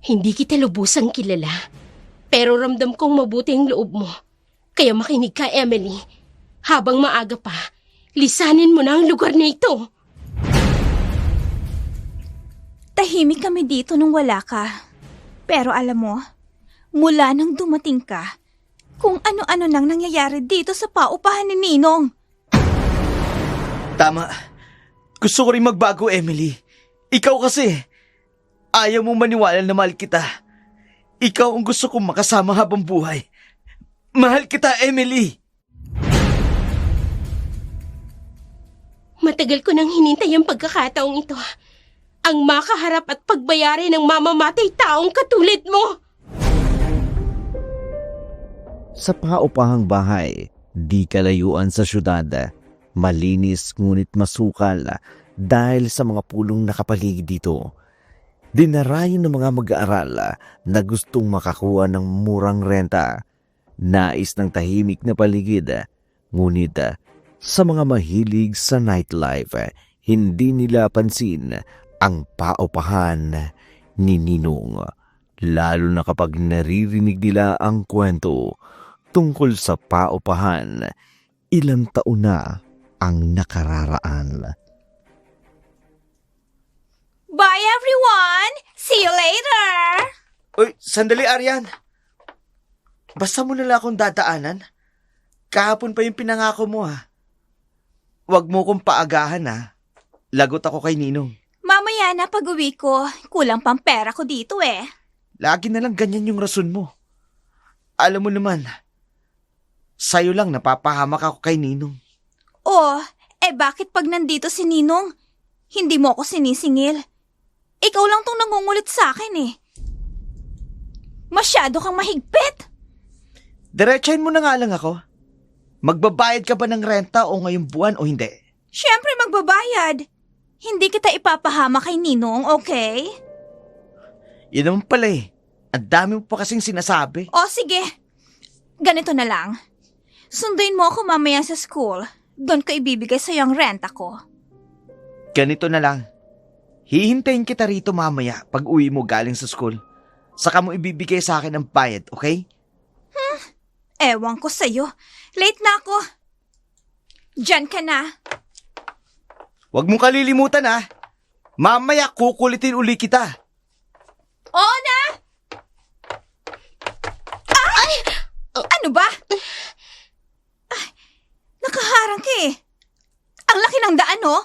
Hindi kita lubusang kilala, pero ramdam kong mabuti ang loob mo. Kaya makinig ka, Emily. Habang maaga pa, lisanin mo na ang lugar na ito. Tahimik kami dito nung wala ka. Pero alam mo, mula nang dumating ka, kung ano-ano nang nangyayari dito sa paupahan ni Ninong. Tama. Gusto ko rin magbago, Emily. Ikaw kasi, ayaw mong maniwala na mahal kita. Ikaw ang gusto kong makasama habang buhay. Mahal kita, Emily! Matagal ko nang hinintay ang pagkakataong ito. Ang makaharap at pagbayari ng mamamatay taong katulad mo. Sa paupahang bahay, di kalayuan sa syudad. Malinis ngunit masukal dahil sa mga pulong nakapaligid dito. Dinarayo ng mga mag-aaral na gustong makakuha ng murang renta. Nais ng tahimik na paligid. Ngunit sa mga mahilig sa nightlife, hindi nila pansin ang paupahan ni Ninong. Lalo na kapag naririnig nila ang kwento tungkol sa paupahan, ilang taon na ang nakararaan. Bye everyone! See you later! Uy, sandali, Arian. Basta mo nila akong dadaanan. Kahapon pa yung pinangako mo, ha. Huwag mo kong paagahan, ha. Lagot ako kay Ninong. Mamaya na pag-uwi ko, kulang pang pera ko dito eh. Lagi na lang ganyan yung rason mo. Alam mo naman, sa'yo lang napapahamak ako kay Ninong. Oh, bakit pag nandito si Ninong, hindi mo ako sinisingil? Ikaw lang tong nangungulit sa akin eh. Masyado kang mahigpit. Diretsahin mo na nga lang ako. Magbabayad ka ba ng renta o ngayong buwan o hindi? Siyempre magbabayad. Hindi kita ipapahama kay Ninong, okay? Yun naman pala eh. Ang dami mo pa kasing sinasabi. O sige, ganito na lang. Sunduin mo ako mamaya sa school. Doon ko ibibigay sa'yo ang renta ko. Ganito na lang. Hihintayin kita rito mamaya pag uwi mo galing sa school. Saka mo ibibigay sa akin ang bayad, okay? Ewan ko sa'yo. Late na ako. Diyan ka na. Huwag mong kalilimutan, ha. Mamaya kukulitin uli kita. Oo na! Ay! Ano ba? Ay, nakaharang ka eh. Ang laki ng daan, oh.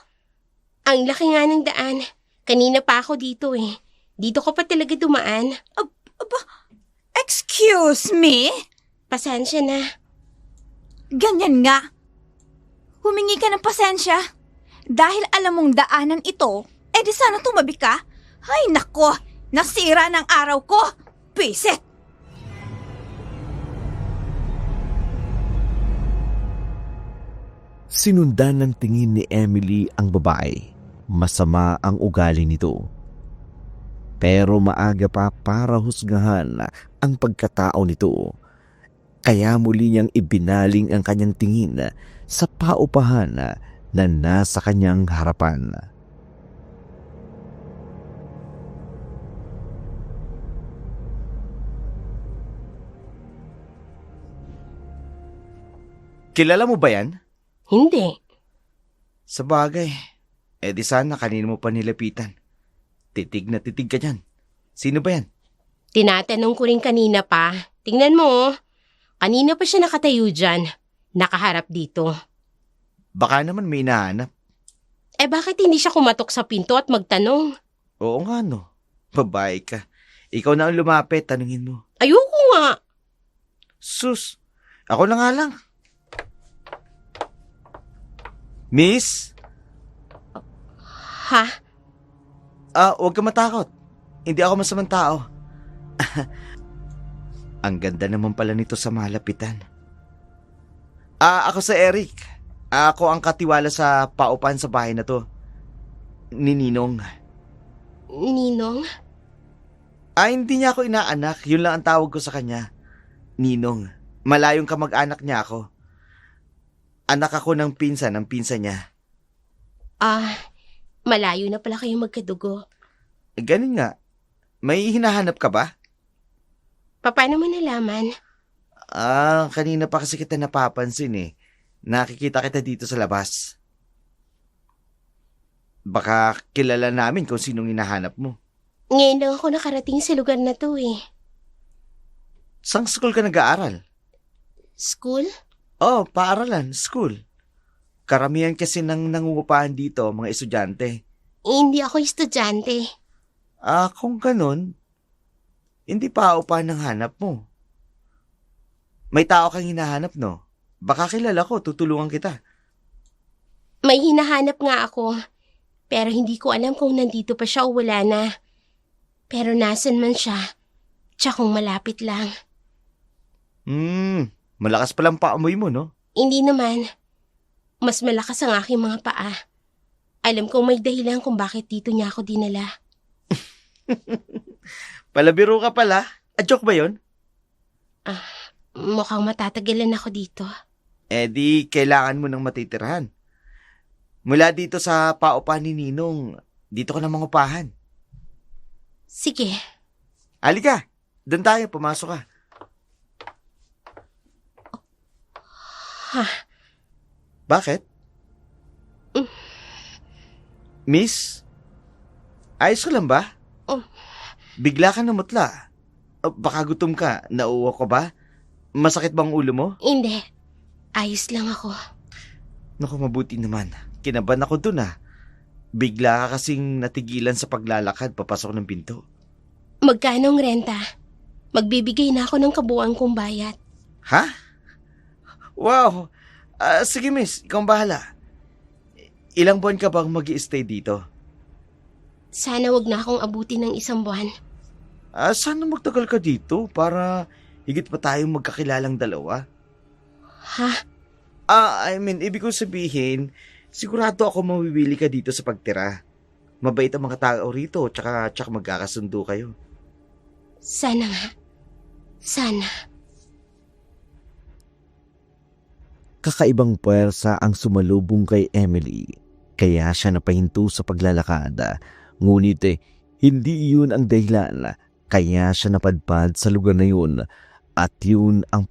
Ang laki nga ng daan. Kanina pa ako dito eh. Dito ko pa talaga dumaan. Excuse me? Pasensya na. Ganyan nga. Humingi ka ng pasensya. Dahil alam mong daanan ito, di sana tumabi ka. Ay nako, nasira ng araw ko. Pisit! Sinundan ng tingin ni Emily ang babae. Masama ang ugali nito. Pero maaga pa para husgahan ang pagkatao nito. Kaya muli niyang ibinaling ang kanyang tingin sa paupahan na nasa kanyang harapan. Kilala mo ba yan? Hindi. Sa bagay, di sana kanina mo pa nilapitan. Titig na titig ka dyan. Sino ba yan? Tinatanong ko rin kanina pa. Tingnan mo, oh. Kanina pa siya nakatayo dyan. Nakaharap dito. Baka naman may nahanap. Bakit hindi siya kumatok sa pinto at magtanong? Oo nga, no. Babae ka. Ikaw na ang lumapit, tanungin mo. Ayoko nga. Sus, ako na nga lang. Miss? Ha? Huwag ka matakot. Hindi ako masamang tao. Ang ganda naman pala nito sa malapitan. Ako si Eric. Ako ang katiwala sa paupahan sa bahay na to. Ni Ninong. Ninong? Hindi niya ako inaanak. Yun lang ang tawag ko sa kanya. Ninong. Malayong kamag-anak niya ako. Anak ako ng pinsan niya. Malayo na pala kayo magkadugo. Ganun nga. May hinahanap ka ba? Paano mo nalaman? Kanina pa kasi kita napapansin eh. Nakikita kita dito sa labas. Baka kilala namin kung sinong hinahanap mo. Ngayon lang ako nakarating sa lugar na to eh. Saan school ka nag-aaral? School? Oh, paaralan, school. Karamihan kasi ng nangungupahan dito, mga estudyante. Hindi ako estudyante. Kung ganun, hindi pa upahan ng hanap mo. May tao kang hinahanap, no? Baka kilala ko, tutulungan kita. May hinahanap nga ako. Pero hindi ko alam kung nandito pa siya o wala na. Pero nasan man siya, tiyak kung malapit lang. Malakas palang paamoy mo, no? Hindi naman. Mas malakas ang aking mga paa. Alam kong may dahilan kung bakit dito niya ako dinala. Palabiro ka pala. Joke ba yun? Mukhang matatagalan ako dito. Di kailangan mo nang matitirahan. Mula dito sa paupahan ni Ninong, dito ka na mangupahan. Sige. Halika, doon tayo, pumasok ka. Ha? Bakit? Miss? Ayos ka lang ba? Oh. Bigla ka namutla. Baka gutom ka. Nauuwa ka ba? Masakit bang ulo mo? Hindi. Ayos lang ako. Naku, mabuti naman. Kinaban ako dun Bigla ka kasing natigilan sa paglalakad papasok ng pinto. Magkano ang renta? Magbibigay na ako ng kabuuan kong bayad. Ha? Wow! Sige miss, ikaw ang bahala. Ilang buwan ka bang mag-i-stay dito? Sana wag na akong abutin ng 1 buwan. Sana magtagal ka dito para higit pa tayong magkakilalang dalawa. Ha? Ibig kong sabihin, sigurado ako mawibili ka dito sa pagtira. Mabait ang mga tao rito, tsaka magkakasundo kayo. Sana nga. Sana. Kakaibang puwersa ang sumalubong kay Emily, kaya siya napahinto sa paglalakad. Ngunit hindi iyon ang dahilan, kaya siya napadpad sa lugar na yun, at yun ang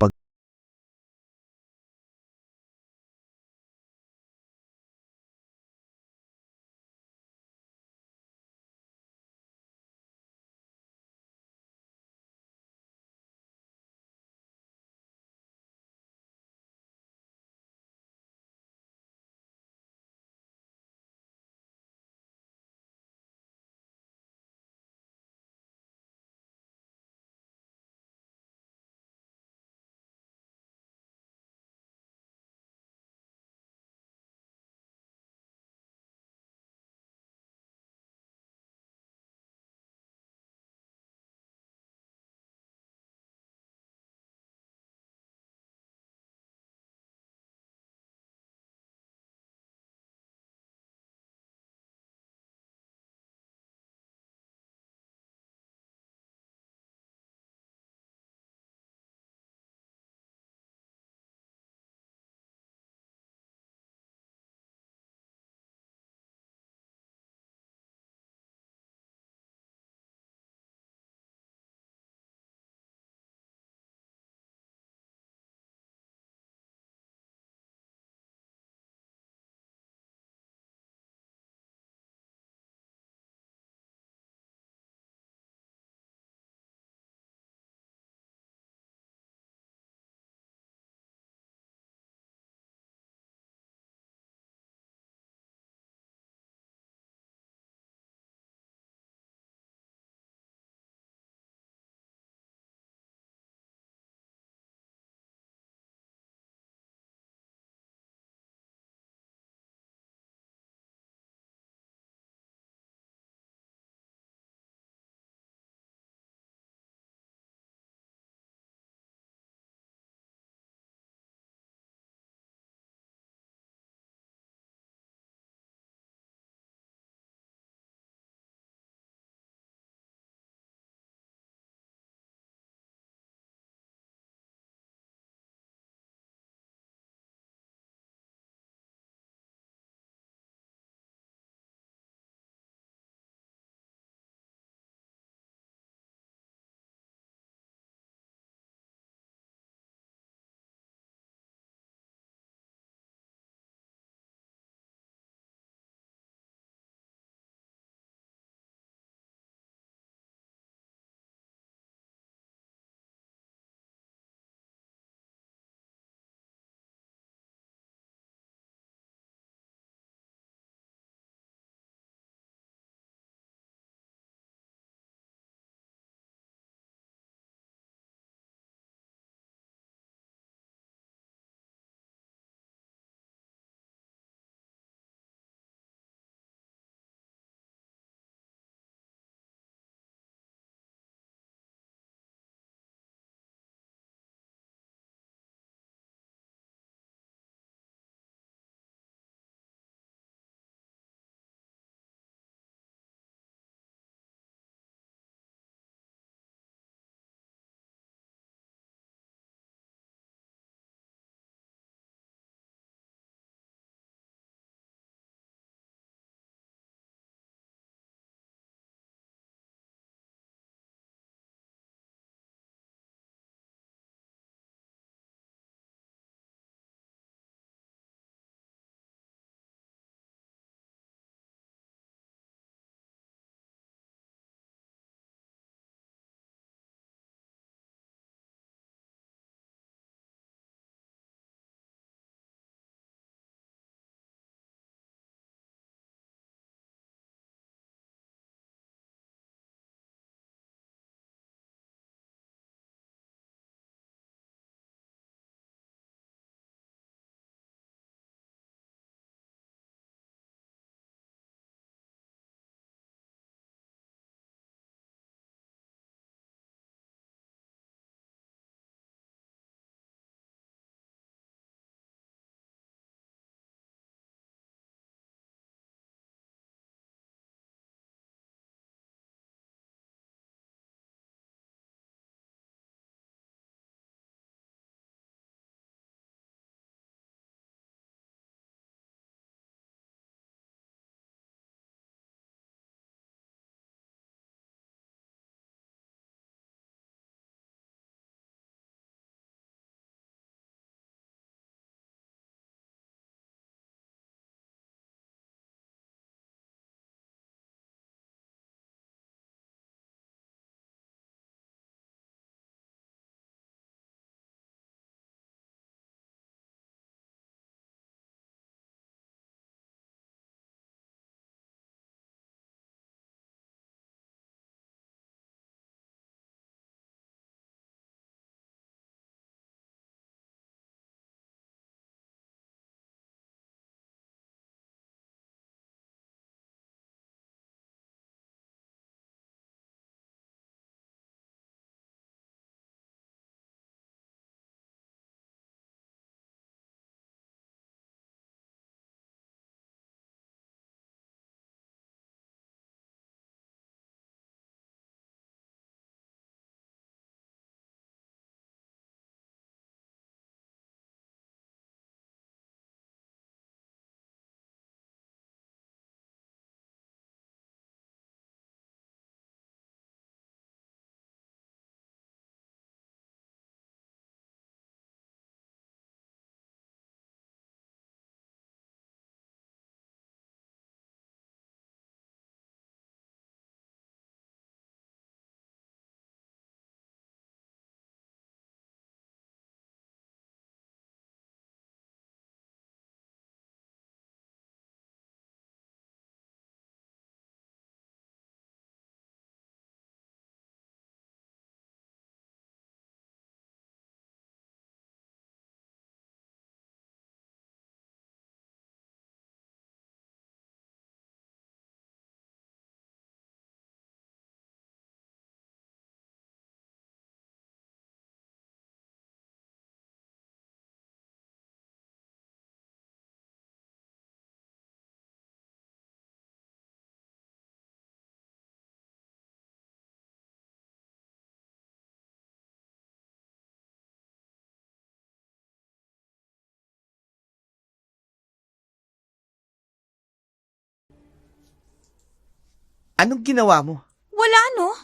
Anong ginawa mo? Wala, no?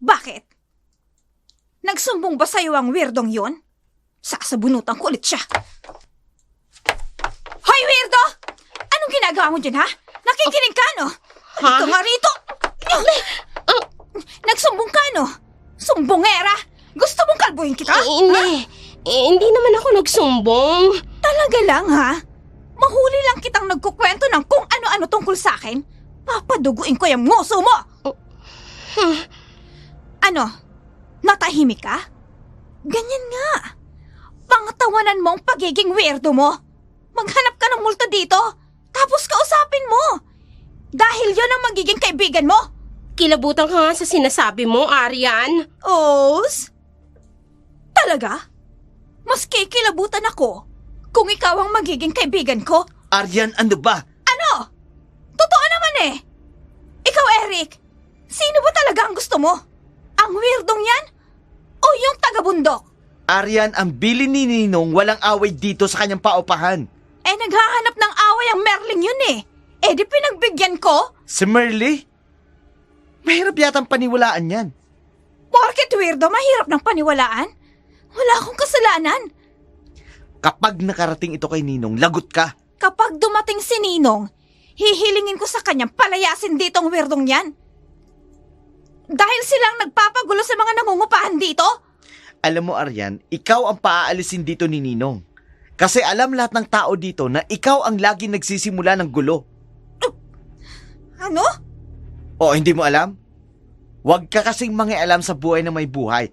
Bakit? Nagsumbong ba sa'yo ang weirdong yon? Sasabunutan ko ulit siya. Hoy, weirdo! Anong ginagawa mo dyan, ha? Nakikinig ka, no? Ha? Ito nga rito! Nagsumbong ka, no? Sumbongera! Gusto mong kalbuhin kita? Hindi naman ako nagsumbong. Talaga lang, ha? Mahuli lang kitang nagkukwento ng kung ano-ano tungkol sa akin. Papaduguin ko yung ngoso mo! Ano? Natahimik ka? Ganyan nga. Pangatawanan mo ang pagiging weirdo mo. Maghanap ka ng multo dito. Tapos kausapin mo. Dahil yon ang magiging kaibigan mo. Kilabutan ka nga sa sinasabi mo, Aryan. Os? Talaga? Mas kikilabutan ako kung ikaw ang magiging kaibigan ko. Aryan, ano ba? Ano? Totoo naman eh. Ikaw, Eric, sino ba talaga ang gusto mo? Ang weirdong yan? O yung taga-bundok? Aryan, ang bili ni Ninong walang away dito sa kanyang paupahan. Eh, naghahanap ng away ang Merling yun eh. Eh, di pinagbigyan ko? Si Merly? Mahirap yatang paniwalaan yan. Porket weirdo, mahirap ng paniwalaan? Wala akong kasalanan. Kapag nakarating ito kay Ninong, lagot ka. Kapag dumating si Ninong, hihilingin ko sa kanyang palayasin ditong weirdong yan. Dahil silang nagpapagulo sa mga nangungupahan dito? Alam mo, Aryan, ikaw ang paaalisin dito ni Ninong. Kasi alam lahat ng tao dito na ikaw ang lagi nagsisimula ng gulo. Ano? O, hindi mo alam? Huwag ka kasing mangialam sa buhay na may buhay.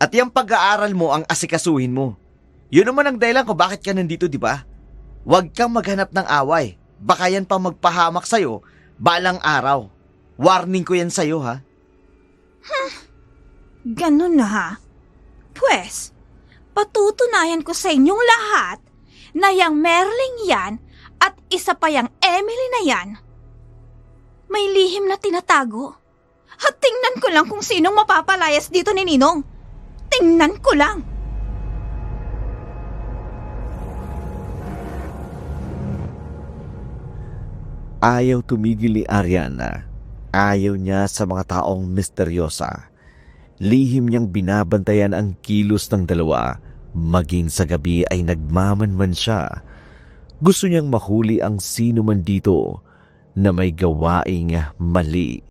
At yung pag-aaral mo ang asikasuhin mo. Yun naman ang dahilan kung bakit ka nandito, di ba? Huwag kang maghanap ng away. Baka yan pa magpahamak sa'yo balang araw. Warning ko yan sa'yo, ha? Ganun na ha? Pwes, patutunayan ko sa inyong lahat na yang Merling yan at isa pa yang Emily na yan may lihim na tinatago. At tingnan ko lang kung sinong mapapalayas dito ni Ninong. Tingnan ko lang. Ayaw tumigil ni Ariana. Ayaw niya sa mga taong misteryosa. Lihim niyang binabantayan ang kilos ng dalawa. Maging sa gabi ay nagmamanman siya. Gusto niyang mahuli ang sino man dito na may gawaing mali.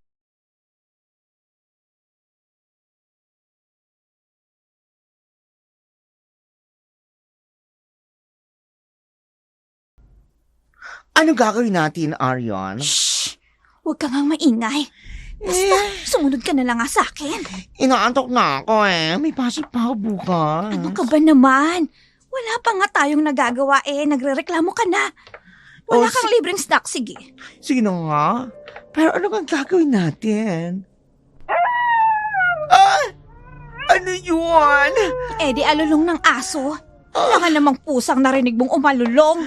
Ano gagawin natin, Aryan? Shh! Huwag ka ngang maingay. Basta, sumunod ka na lang nga sa akin. Inaantok na ako May pasok pa ako bukas. Ano ka ba naman? Wala pa nga tayong nagagawa nagrereklamo ka na. Wala Oh, kang libreng snack, sige. Sige na nga. Pero ano bang gagawin natin? Ah! Ano yun? Di alulong ng aso. Wala ka namang pusang narinig mong umalulong.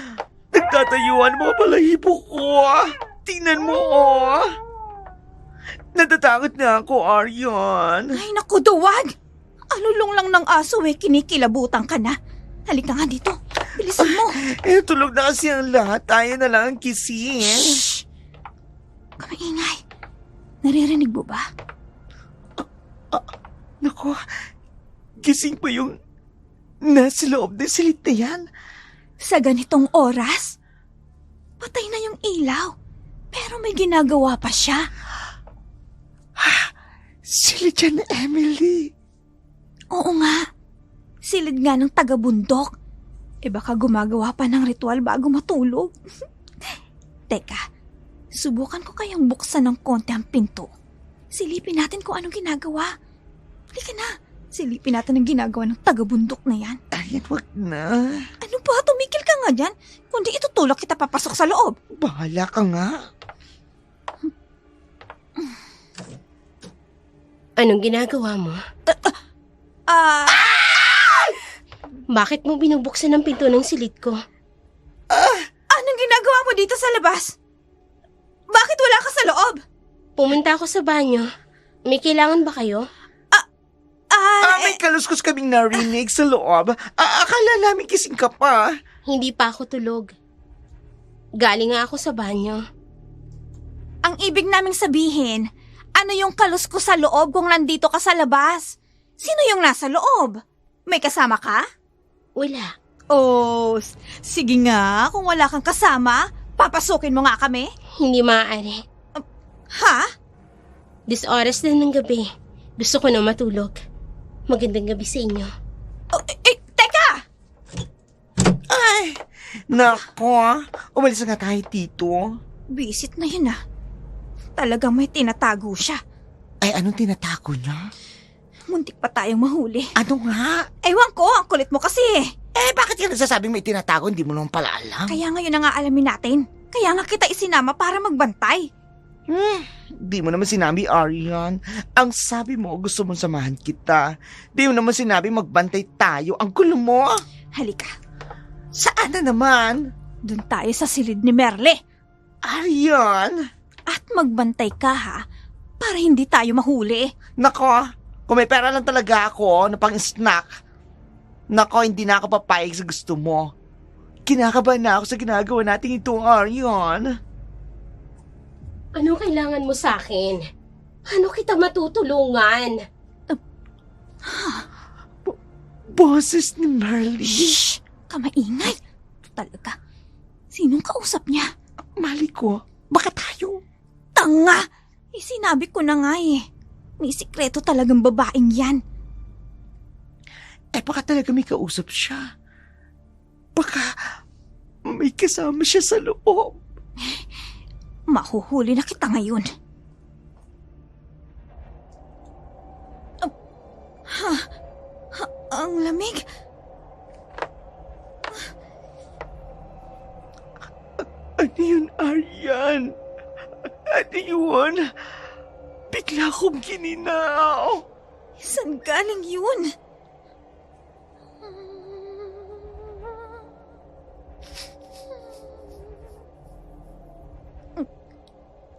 Nagtatayuan mga balahibo ko. Tingnan mo, Natatakot na ako, Aryan. Ay, naku, duwag! Alulong lang ng aso kinikilabutan ka na. Halika nga dito. Bilisan mo. Tulog na kasi ang lahat. Tayo na lang ang kising. Shh! Kamaingay. Naririnig mo ba? Naku, gising pa yung nasa loob ng silid na yan. Sa ganitong oras, patay na yung ilaw. Pero may ginagawa pa siya. Silid yan na Emily. Oo nga. Silid nga ng taga-bundok. Baka gumagawa pa ng ritual bago matulog. Teka, subukan ko kayang buksan ng konti ang pinto. Silipin natin kung anong ginagawa. Halika na. Silipin natin ang ginagawa ng taga-bundok na yan. Ayan, wag na. Ano ba? Tumikil ka nga dyan. Kundi itutulak kita papasok sa loob. Bahala ka nga. Anong ginagawa mo? Bakit mo binubuksan ang pinto ng silid ko? Anong ginagawa mo dito sa labas? Bakit wala ka sa loob? Pumunta ako sa banyo. May kailangan ba kayo? May kaluskos kaming narinig sa loob. Akala namin kising ka pa. Hindi pa ako tulog. Galing nga ako sa banyo. Ang ibig naming sabihin, ano yung kaluskos sa loob kung nandito ka sa labas? Sino yung nasa loob? May kasama ka? Wala. Oh, sige nga, kung wala kang kasama, papasukin mo nga kami. Hindi maaari. Ha? This oras na ng gabi. Gusto ko na matulog. Magandang gabi sa inyo. Oh, teka! Ay, nako. Umalis na nga tayo, Tito. Bisit na yun Talagang may tinatago siya. Ay, anong tinatago niya? Muntik pa tayong mahuli. Ano nga? Ewan ko, ang kulit mo kasi. Bakit ka nagsasabing may tinatago? Hindi mo naman pala alam. Kaya ngayon na nga alamin natin. Kaya nga kita isinama para magbantay. Di mo naman sinabi, Arian. Ang sabi mo, gusto mong samahan kita. Di mo naman sinabi magbantay tayo. Ang gulo mo. Halika, Saan na naman? dun tayo sa silid ni Merle. Arian! At magbantay ka para hindi tayo mahuli. Nako, kung may pera lang talaga ako na pang-snack, nako, hindi na ako papayag sa gusto mo. Kinakabahan na ako sa ginagawa natin ito, Arian. Ano kailangan mo sa akin? Ano kita matutulungan? Boses ni Marley. Shh! Kamaingay. Talaga. Sinong kausap niya? Mali ko, baka tayo. Tanga! Sinabi ko na nga May sikreto talagang babaeng yan. Baka talaga may kausap siya. Baka may kasama siya sa loob. Mahuhuli na kita ngayon. Ang lamig. Ano yun, Arian? Ano yun? Bigla akong gininaw. Saan galing yun?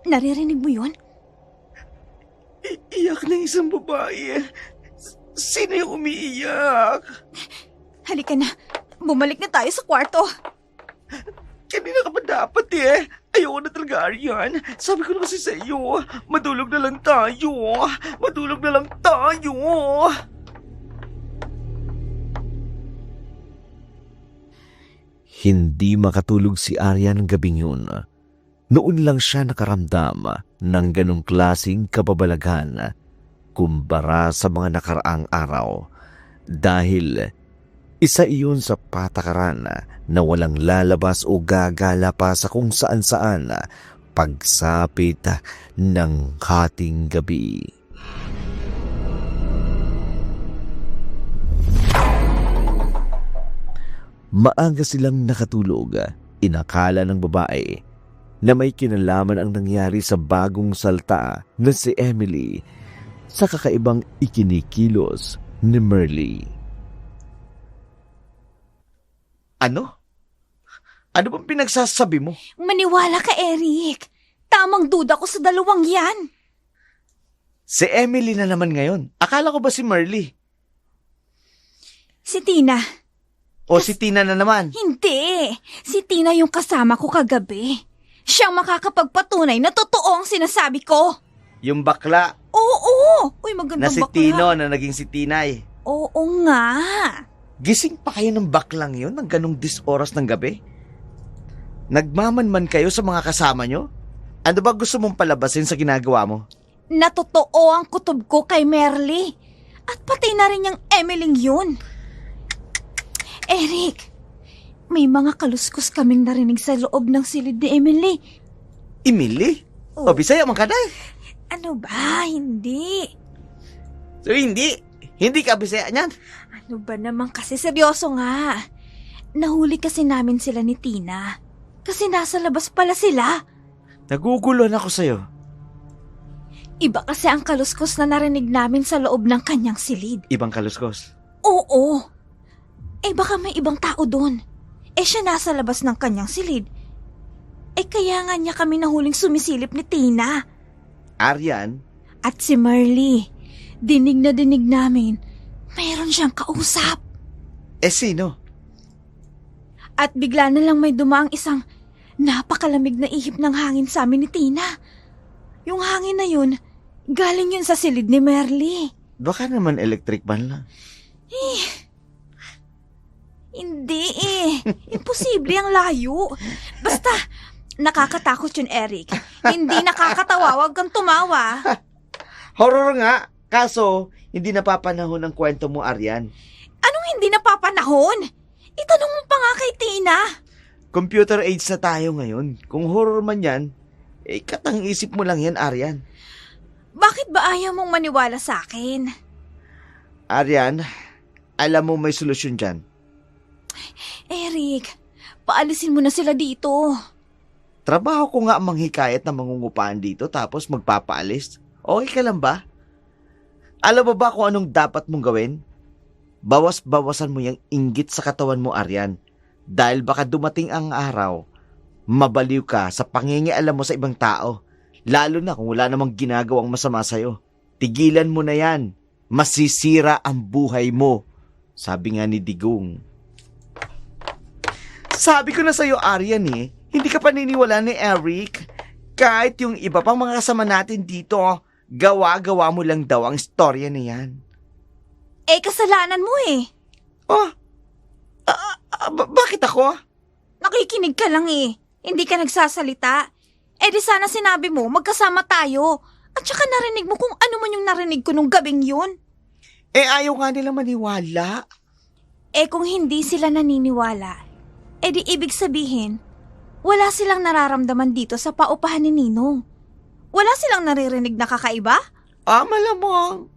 Naririnig mo yun? Iyak na isang babae. Sino yung umiiyak? Halika na. Bumalik na tayo sa kwarto. Kanina ka pa dapat Ayoko na talaga, Arian. Sabi ko na kasi sa iyo, matulog na lang tayo. Matulog na lang tayo. Hindi makatulog si Arian gabing yun. Noon lang siya nakaramdam ng ganong klaseng kababalaghan kumpara sa mga nakaraang araw dahil isa iyon sa patakaran na walang lalabas o gagala pa sa kung saan-saan pagsapit ng hating gabi. Maaga silang nakatulog. Inakala ng babae na may kinalaman ang nangyari sa bagong salta na si Emily sa kakaibang ikinikilos ni Merle. Ano? Ano bang pinagsasabi mo? Maniwala ka, Eric. Tamang duda ko sa dalawang yan. Si Emily na naman ngayon. Akala ko ba si Merle? Si Tina. O si Tina na naman? Hindi. Si Tina yung kasama ko kagabi. Siyang makakapagpatunay na totoo ang sinasabi ko. Yung bakla Oo. Uy, magandang na si bakla. Tino na naging si Tinay. Oo nga. Gising pa kayo ng baklang yun ng ganong oras ng gabi? Nagmamanman kayo sa mga kasama nyo? Ano ba gusto mong palabasin sa ginagawa mo? Natotoo ang kutob ko kay Merle. At pati na rin yung Emiling yun. Eric, may mga kaluskos kaming narinig sa loob ng silid ni Emily. Emily? Oh. O Bisaya man ka na? Ano ba? Hindi. So hindi ka Bisaya niyan? Ano ba naman kasi? Seryoso nga. Nahuli kasi namin sila ni Tina. Kasi nasa labas pala sila. Naguguluhan ako sa'yo. Iba kasi ang kaluskos na narinig namin sa loob ng kanyang silid. Ibang kaluskos. Oo. Baka may ibang tao doon. Siya nasa labas ng kanyang silid. Kaya nga niya kami nahuling sumisilip ni Tina. Arian? At si Merle. Dinig na dinig namin. Mayroon siyang kausap. Sino? At bigla na lang may dumaang isang napakalamig na ihip ng hangin sa amin ni Tina. Yung hangin na yun, galing yun sa silid ni Merly. Baka naman electric ban lang. Hindi Imposible ang layo. Basta, nakakatakot yun, Eric. Hindi nakakatawa, wag kang tumawa. Horror nga. Kaso, hindi napapanahon ang kwento mo, Aryan. Anong hindi napapanahon? Itanong mo pa nga kay Tina. Computer age na tayo ngayon. Kung horror man yan, katang isip mo lang yan, Aryan. Bakit ba ayaw mong maniwala sa akin? Aryan, alam mo may solusyon dyan. Eric, paalisin mo na sila dito. Trabaho ko nga ang manghikayat na mangungupaan dito tapos magpapaalis. Okay ka lang ba? Alam mo ba kung anong dapat mong gawin? Bawas-bawasan mo yung inggit sa katawan mo, Aryan. Dahil baka dumating ang araw, mabaliw ka sa pangingialam mo sa ibang tao. Lalo na kung wala namang ginagawang masama sa'yo. Tigilan mo na yan. Masisira ang buhay mo. Sabi nga ni Digong. Sabi ko na sa'yo, Aryan hindi ka paniniwala ni Eric. Kahit yung iba pang mga kasama natin dito, gawa-gawa mo lang daw ang istorya na yan. Kasalanan mo Oh, bakit ako? Nakikinig ka lang Hindi ka nagsasalita. Di sana sinabi mo, magkasama tayo. At saka narinig mo kung ano man yung narinig ko nung gabing yun. Ayaw nga nila maniwala. Kung hindi sila naniniwala, di ibig sabihin, wala silang nararamdaman dito sa paupahan ni Ninong. Wala silang naririnig na kakaiba? Malamang.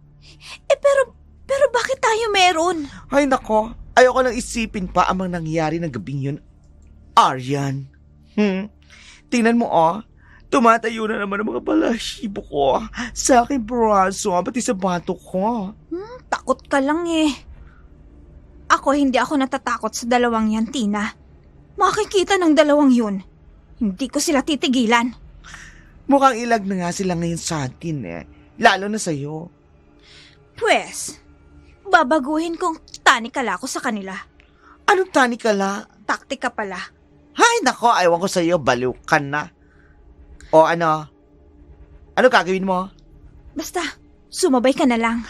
Pero bakit tayo meron? Ay nako, ayoko nang isipin pa ang mga nangyari ng gabing yun. Aryan. Tingnan mo tumatayo na naman ang mga balahibo ko sa aking braso, pati sa bato ko. Takot ka lang hindi ako natatakot sa dalawang yan, Tina. Makikita ng dalawang yun. Hindi ko sila titigilan. Mukhang ilag na nga sila ngayon sa atin lalo na sa'yo. Pwes, babaguhin kong tanikala ko sa kanila. Anong tanikala? Taktika pala. Hay nako, ayaw ko sa'yo, baliw ka na. O ano? Ano gagawin mo? Basta, sumabay ka na lang.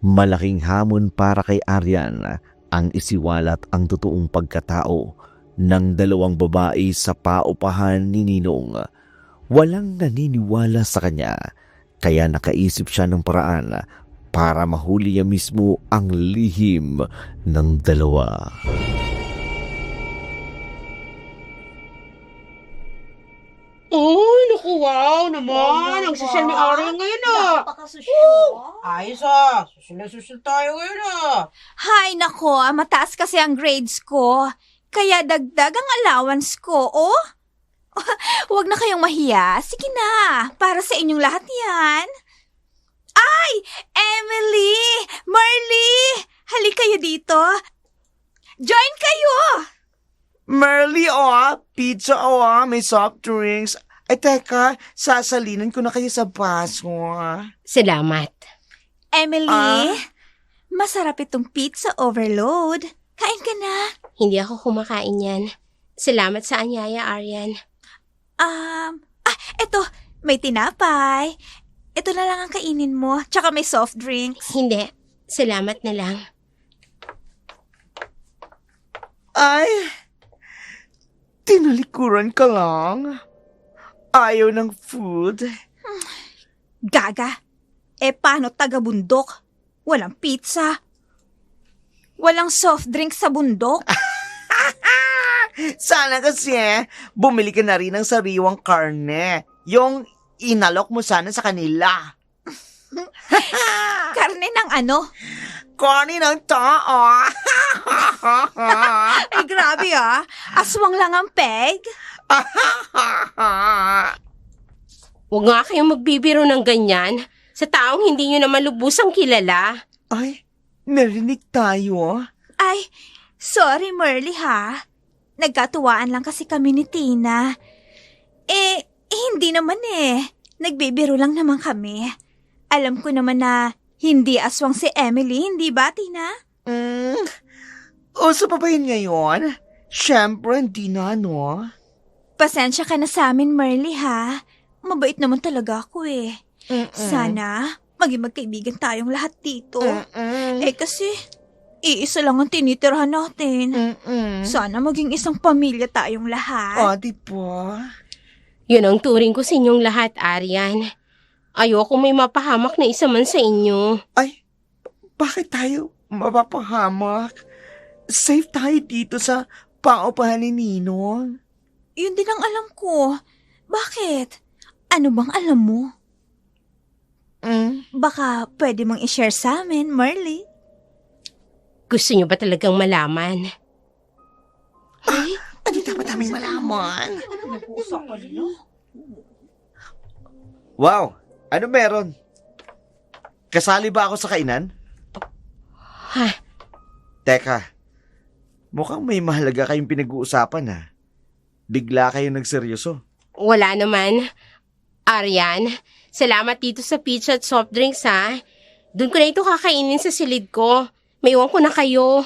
Malaking hamon para kay Aryan ang isiwalat ang totoong pagkatao ng dalawang babae sa paupahan ni Ninong. Walang naniniwala sa kanya, kaya nakaisip siya ng paraan para mahuli niya mismo ang lihim ng dalawa. Naku, wow naman. Ang social ni Aryan ngayon Ayos Susul tayo ngayon Hay nako, mataas kasi ang grades ko. Kaya dagdag ang allowance ko, Huwag na kayong mahiya. Sige na, para sa inyong lahat yan. Ay! Emily! Marley! Halik kayo dito. Join kayo! Merly, pizza, may soft drinks. Ay, teka, sasalinan ko na kayo sa baso. Salamat. Emily, masarap itong pizza overload. Kain ka na. Hindi ako kumakain yan. Salamat sa anyaya, Aryan. Eto, may tinapay. Ito na lang ang kainin mo, tsaka may soft drinks. Hindi. Salamat na lang. Ay, tinalikuran ka lang. Ayaw ng food. Gaga. Paano taga-bundok? Walang pizza. Walang soft drink sa bundok. Sana kasi bumili ka na rin ng sariwang karne. Yung inalok mo sana sa kanila. Karne ng ano? Karne ng tao. Ay, grabe Aswang lang ang peg. Huwag nga kayong magbibiro ng ganyan sa taong hindi nyo naman lubusang kilala. Ay, narinig tayo. Ay, sorry Merly Nagkatuwaan lang kasi kami ni Tina. Hindi naman Nagbibiro lang naman kami. Alam ko naman na hindi aswang si Emily, hindi ba, Tina? Uso pa ba yun ngayon? Siyempre, hindi na, no? Pasensya ka na sa amin, Merly, mabait naman talaga ako eh. Sana maging magkaibigan tayong lahat dito. Eh kasi, iisa lang ang tinitirhan natin. Sana maging isang pamilya tayong lahat. Di ba? Yun ang turing ko sa inyong lahat, Aryan. Ayoko may mapahamak na isa man sa inyo. Ay, bakit tayo mapapahamak? Safe tayo dito sa paupahan ni Ninong. Yun din ang alam ko. Bakit? Ano bang alam mo? Baka pwede mong i-share sa amin, Marley. Gusto niyo ba talagang malaman? Ano dapat namin malaman? Wow! Ano meron? Kasali ba ako sa kainan? Ha? Teka, mukhang may mahalaga kayong pinag-uusapan ha. Bigla kayong nagseryoso. Wala naman. Aryan, salamat dito sa pizza at soft drinks ha. Doon ko na ito kakainin sa silid ko. May iwan ko na kayo.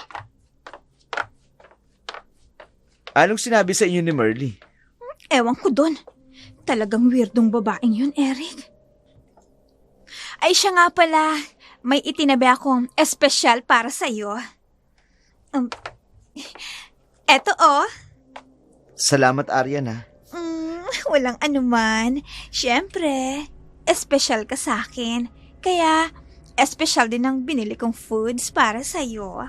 Anong sinabi sa inyo ni Merly? Ewan ko doon. Talagang weirdong babaeng yun, Eric. Ay, siya nga pala. May itinabi akong espesyal para sa'yo. Eto, oh. Salamat, Aryan ha. Walang anuman. Siyempre, espesyal ka sa akin. Kaya, espesyal din ang binili kong foods para sa'yo.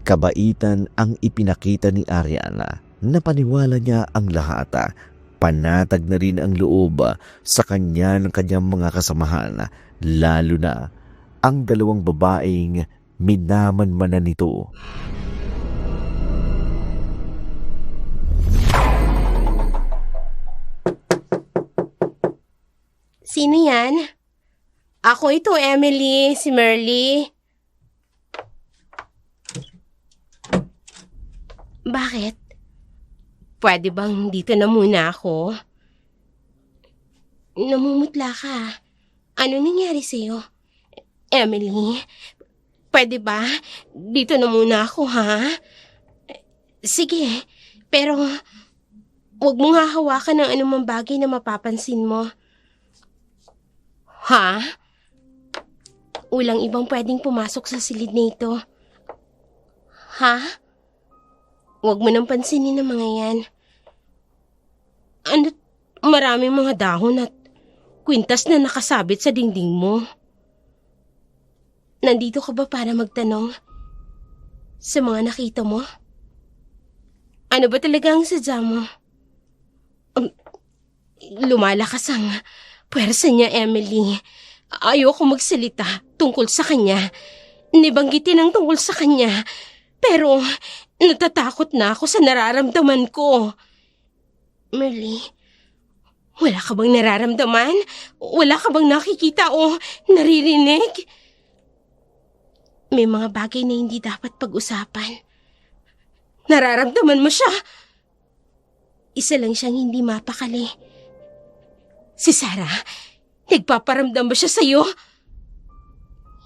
Kabaitan ang ipinakita ni Ariana. Napaniwala niya ang lahat. Panatag na rin ang loob sa kanya ng kanyang mga kasamahan, lalo na ang dalawang babaeng minamanmanan nito. Sino yan? Ako ito, Emily, si Merly. Bakit? Pwede bang dito na muna ako? Namumutla ka. Ano nangyari sa'yo? Emily, pwede ba? Dito na muna ako, ha? Sige, pero huwag mong hahawakan ng anumang bagay na mapapansin mo. Ha? Walang ibang pwedeng pumasok sa silid nito. Ha? Huwag mo nang pansinin ang mga yan. Ano, maraming mga dahon at kwintas na nakasabit sa dingding mo. Nandito ka ba para magtanong sa mga nakita mo? Ano ba talaga ang sadya mo? Lumalakas ang puwersa niya, Emily. Ayoko magsalita tungkol sa kanya. Nibanggitin ang tungkol sa kanya. Pero natatakot na ako sa nararamdaman ko. Merly, wala ka bang nararamdaman? Wala ka bang nakikita o naririnig? May mga bagay na hindi dapat pag-usapan. Nararamdaman mo siya. Isa lang siyang hindi mapakali. Si Sarah, nagpaparamdam ba siya sa'yo?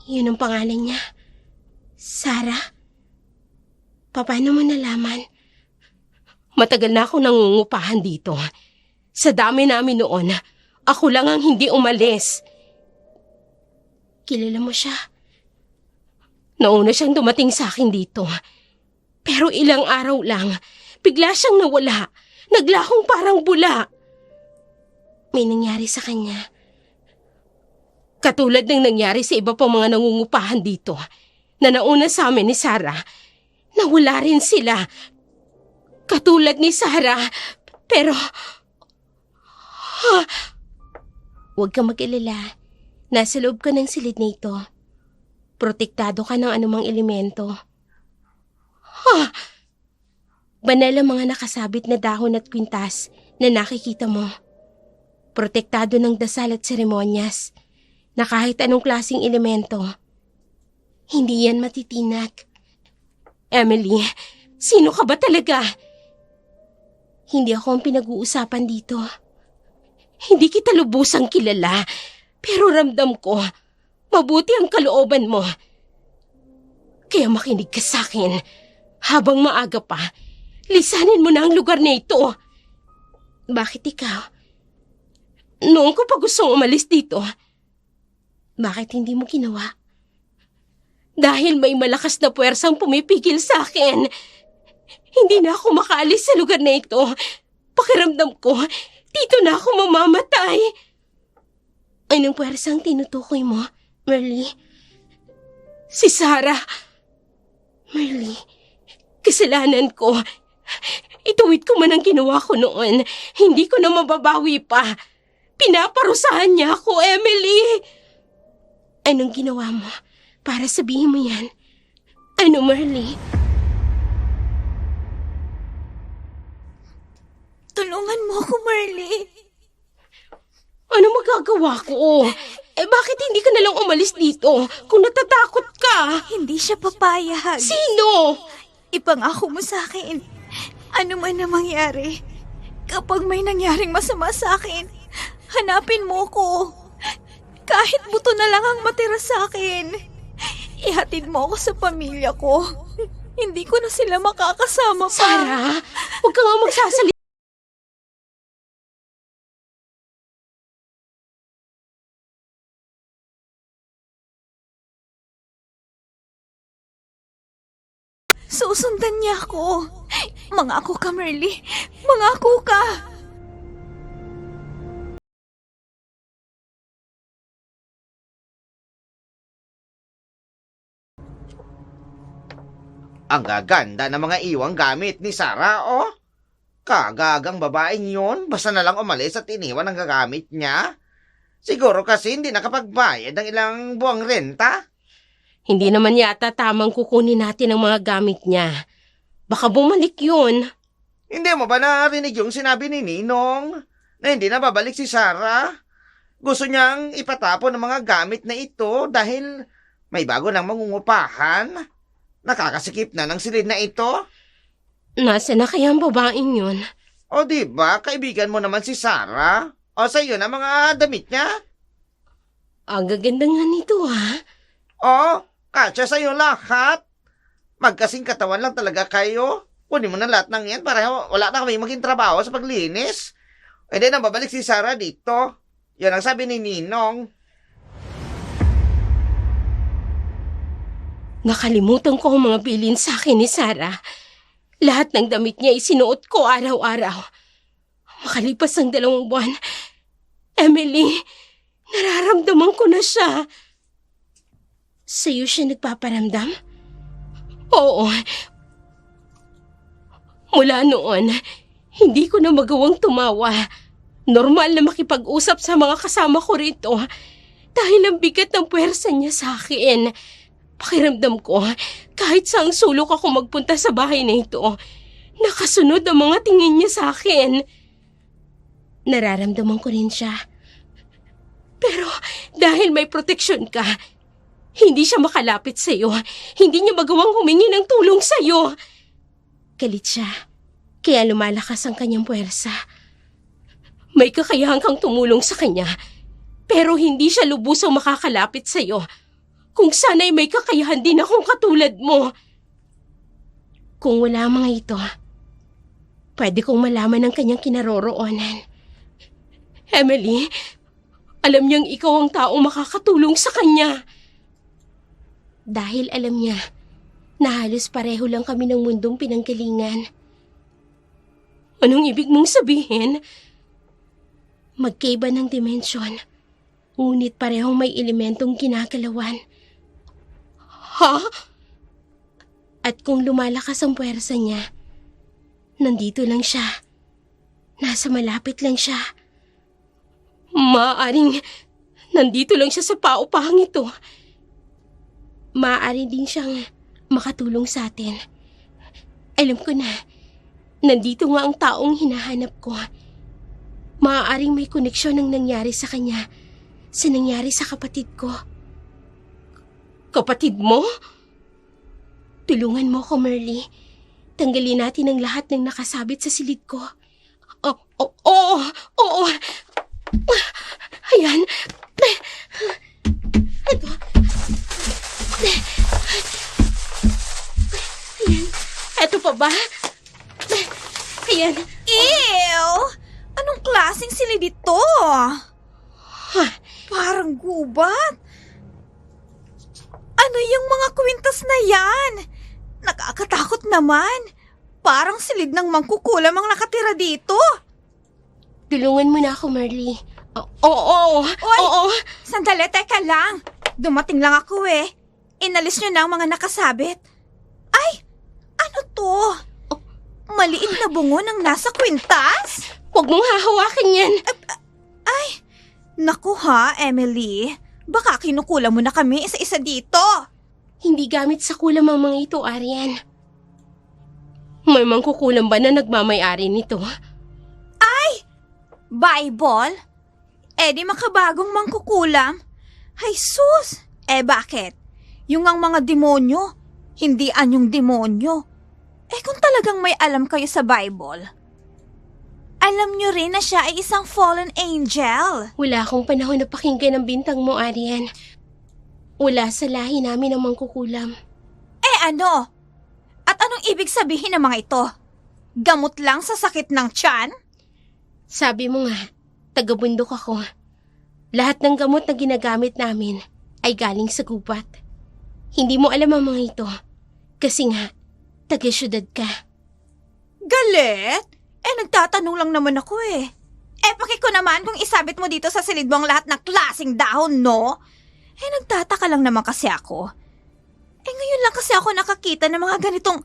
Yun ang pangalan niya. Sarah? Paano mo nalaman? Matagal na ako nangungupahan dito. Sa dami namin noon, ako lang ang hindi umalis. Kilala mo siya? Nauna siyang dumating sa akin dito. Pero ilang araw lang, bigla siyang nawala. Naglahong parang bula. May nangyari sa kanya. Katulad ng nangyari sa iba pang mga nangungupahan dito na nauna sa amin ni Sarah. Nawala rin sila. Katulad ni Sarah. Pero huwag kang mag-alala. Nasa loob ka ng silid na ito. Protektado ka ng anumang elemento. Banal ang mga nakasabit na dahon at kwintas na nakikita mo. Protektado ng dasal at seremonyas na kahit anong klaseng elemento, hindi yan matitinag. Emily, sino ka ba talaga? Hindi ako ang pinag-uusapan dito. Hindi kita lubusang kilala, pero ramdam ko, mabuti ang kalooban mo. Kaya makinig ka sa akin. Habang maaga pa, lisanin mo na ang lugar na ito. Bakit ikaw? Noong ko pa gustong umalis dito, bakit hindi mo ginawa? Dahil may malakas na puwersang pumipigil sa akin. Hindi na ako makaalis sa lugar na ito. Pakiramdam ko, dito na ako mamamatay. Anong puwersang tinutukoy mo, Merly? Si Sarah. Merly, kasalanan ko. Ituwid ko man ang ginawa ko noon. Hindi ko na mababawi pa. Pinaparusahan niya ako, Emily. Anong ginawa mo para sabihin mo yan? Ano, Merly? Tulungan mo ako, Merly. Ano magagawa ko? Bakit hindi ka nalang umalis dito kung natatakot ka? Hindi siya papayag. Sino? Ipangako mo sa akin. Ano man na mangyari, kapag may nangyaring masama sa akin, hanapin mo ko. Kahit buto na lang ang matira sa akin. Ihatid mo ako sa pamilya ko. Hindi ko na sila makakasama pa. Sarah, huwag ka nga magsasalita. Susundan niya ako. Mangako ka, Merly. Mangako ka. Ang gaganda ng mga iwang gamit ni Sarah, oh. Kagagang babaeng yun, basta na lang umalis at iniwan ang gagamit niya. Siguro kasi hindi nakapagbayad ng ilang buwang renta. Hindi naman yata tamang kukunin natin ang mga gamit niya. Baka bumalik yun. Hindi mo ba narinig yung sinabi ni Ninong na hindi na babalik si Sarah? Gusto niyang ipatapon ang mga gamit na ito dahil may bago ng mangungupahan. Nakakasikip na ng silid na ito. Nasa na kaya ang babaeng yun? O diba, kaibigan mo naman si Sarah? O sa'yo na mga damit niya? Ang gaganda nga nito, ha? O, kasya sa'yo lahat. Magkasing katawan lang talaga kayo. Kunin mo na lahat ng yan para wala na kami maging trabaho sa paglinis. E then, babalik si Sarah dito. Yan ang sabi ni Ninong. Nakalimutan ko ang mga bilin sa akin ni Sarah. Lahat ng damit niya isinuot ko araw-araw. Makalipas ang 2 buwan, Emily, nararamdaman ko na siya. Sa'yo siya nagpaparamdam? Oo. Mula noon, hindi ko na magawang tumawa. Normal na makipag-usap sa mga kasama ko rito dahil ang bigat ng puwersa niya sa akin. Pakiramdam ko, kahit saang sulok ako magpunta sa bahay na ito, nakasunod ang mga tingin niya sa akin. Nararamdaman ko rin siya. Pero dahil may proteksyon ka, hindi siya makalapit sa'yo. Hindi niya magawang humingi ng tulong sa'yo. Galit siya, kaya lumalakas ang kanyang puwersa. May kakayahan kang tumulong sa kanya, pero hindi siya lubusang makakalapit sa'yo. Kung sana'y may kakayahan din akong katulad mo. Kung wala mga ito, pwede kong malaman ang kanyang kinaroroonan. Emily, alam niyang ikaw ang taong makakatulong sa kanya. Dahil alam niya na halos pareho lang kami ng mundong pinanggalingan. Anong ibig mong sabihin? Magkaiba ng dimensyon, ngunit parehong may elementong ginagalawan. Ha? At kung lumalakas ang puwersa niya, nandito lang siya. Nasa malapit lang siya. Maaaring nandito lang siya sa paupahang ito. Maaari din siyang makatulong sa atin. Alam ko na, nandito nga ang taong hinahanap ko. Maaaring may koneksyon ang nangyari sa kanya sa nangyari sa kapatid ko. Kapatid mo? Tulungan mo ko, Merly. Tanggalin natin ang lahat ng nakasabit sa silid ko. Oo. Ayan. Ito. Ayan. Ito pa ba? Ayan. Ew! Anong klaseng silid ito? Parang gubat. Ano yung mga kwintas na yan? Nakakatakot naman. Parang silid ng mangkukulam ang nakatira dito. Tulungan mo na ako, Marley. Oo. Sandali, teka lang. Dumating lang ako eh. Inalis nyo na ang mga nakasabit. Ay, ano to? Maliit na bungo ng nasa kwintas? Huwag mong hahawakin yan. Naku ha, Emily. Baka kinukulam mo na kami isa-isa dito. Hindi gamit sa kulam ang mga ito, Arian. May mangkukulam ba na nagmamay-ari nito? Bible? Di makabagong mangkukulam? Ay sus! Bakit? Yung ang mga demonyo, hindi anyong demonyo. Kung talagang may alam kayo sa Bible, alam nyo rin na siya ay isang fallen angel. Wala akong panahon na pakinggan ang bintang mo, Arian. Wala sa lahi namin ang mangkukulam. Ano? At anong ibig sabihin ng mga ito? Gamot lang sa sakit ng tiyan? Sabi mo nga, taga-bundok ako. Lahat ng gamot na ginagamit namin ay galing sa gubat. Hindi mo alam ang mga ito. Kasi nga, taga-syudad ka. Galit? Nagtatanong lang naman ako eh. Paki ko naman kung isabit mo dito sa silid mo ang lahat ng klaseng dahon, no? Nagtataka lang naman kasi ako. Ngayon lang kasi ako nakakita ng mga ganitong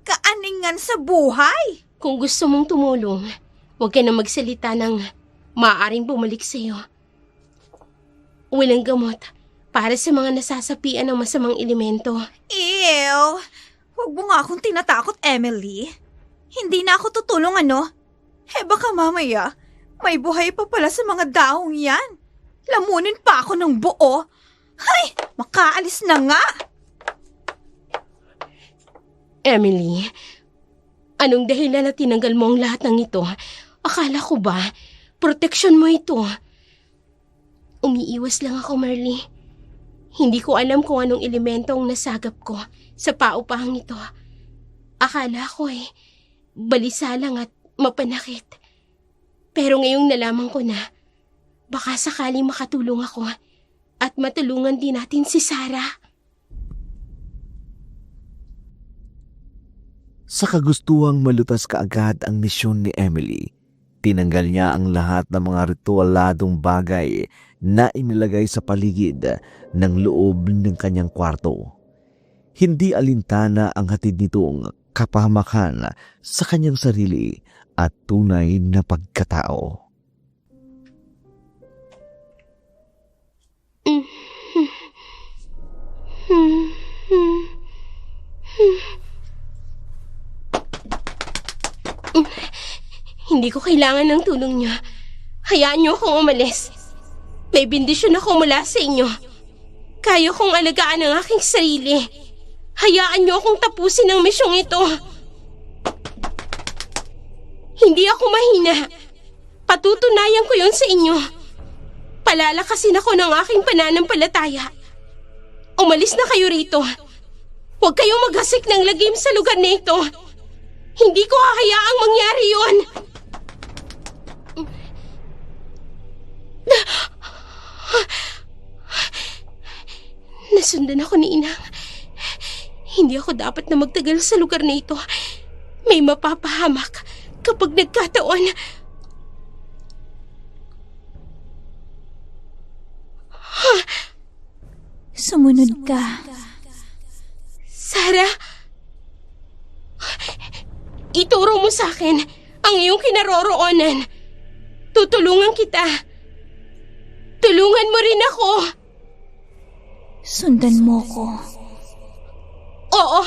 kaaningan sa buhay. Kung gusto mong tumulong, huwag ka na magsalita ng maaaring bumalik sa'yo. Walang gamot para sa mga nasasapian ng masamang elemento. Ew! Huwag mo nga akong tinatakot, Emily. Hindi na ako tutulong, ano? Baka mamaya, may buhay pa pala sa mga dahong yan. Lamunin pa ako ng buo. Hay! Makaalis na nga! Emily, anong dahilan na tinanggal mo ang lahat ng ito? Akala ko ba, proteksyon mo ito? Umiiwas lang ako, Marley. Hindi ko alam kung anong elemento ang nasagap ko sa paupahang ito. Akala ko balisa lang at mapanakit. Pero ngayong nalaman ko na, baka sakaling makatulong ako at matulungan din natin si Sarah. Sa kagustuhang malutas kaagad ang misyon ni Emily, tinanggal niya ang lahat ng mga ritualadong bagay na inilagay sa paligid ng loob ng kanyang kwarto. Hindi alintana ang hatid nitong kapahamakan sa kanyang sarili at tunay na pagkatao. Hindi ko kailangan ng tulong niyo. Hayaan niyo akong umalis. May bendisyon ako mula sa inyo. Kaya kong alagaan ang aking sarili. Hayaan niyo akong tapusin ang misyong ito. Hindi ako mahina. Patutunayan ko yun sa inyo. Palalakasin ako ng aking pananampalataya. Umalis na kayo rito. Huwag kayong maghasik ng lagim sa lugar na ito. Hindi ko hahayaang mangyari yun. Nasundan ako ni Inang. Hindi ako dapat na magtagal sa lugar na ito. May mapapahamak kapag nagkataon. Sumunod ka. Sarah, ituro mo sa akin ang iyong kinaroroonan. Tutulungan kita. Tulungan mo rin ako. Sundan mo ko. Oo.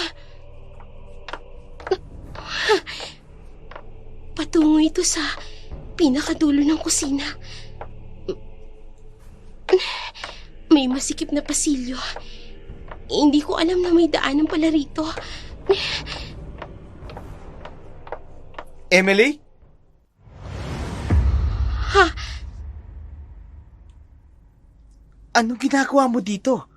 Patungo ito sa pinakadulo ng kusina. May masikip na pasilyo. Hindi ko alam na may daanan pala rito. Emily? Ha? Anong ginagawa mo dito?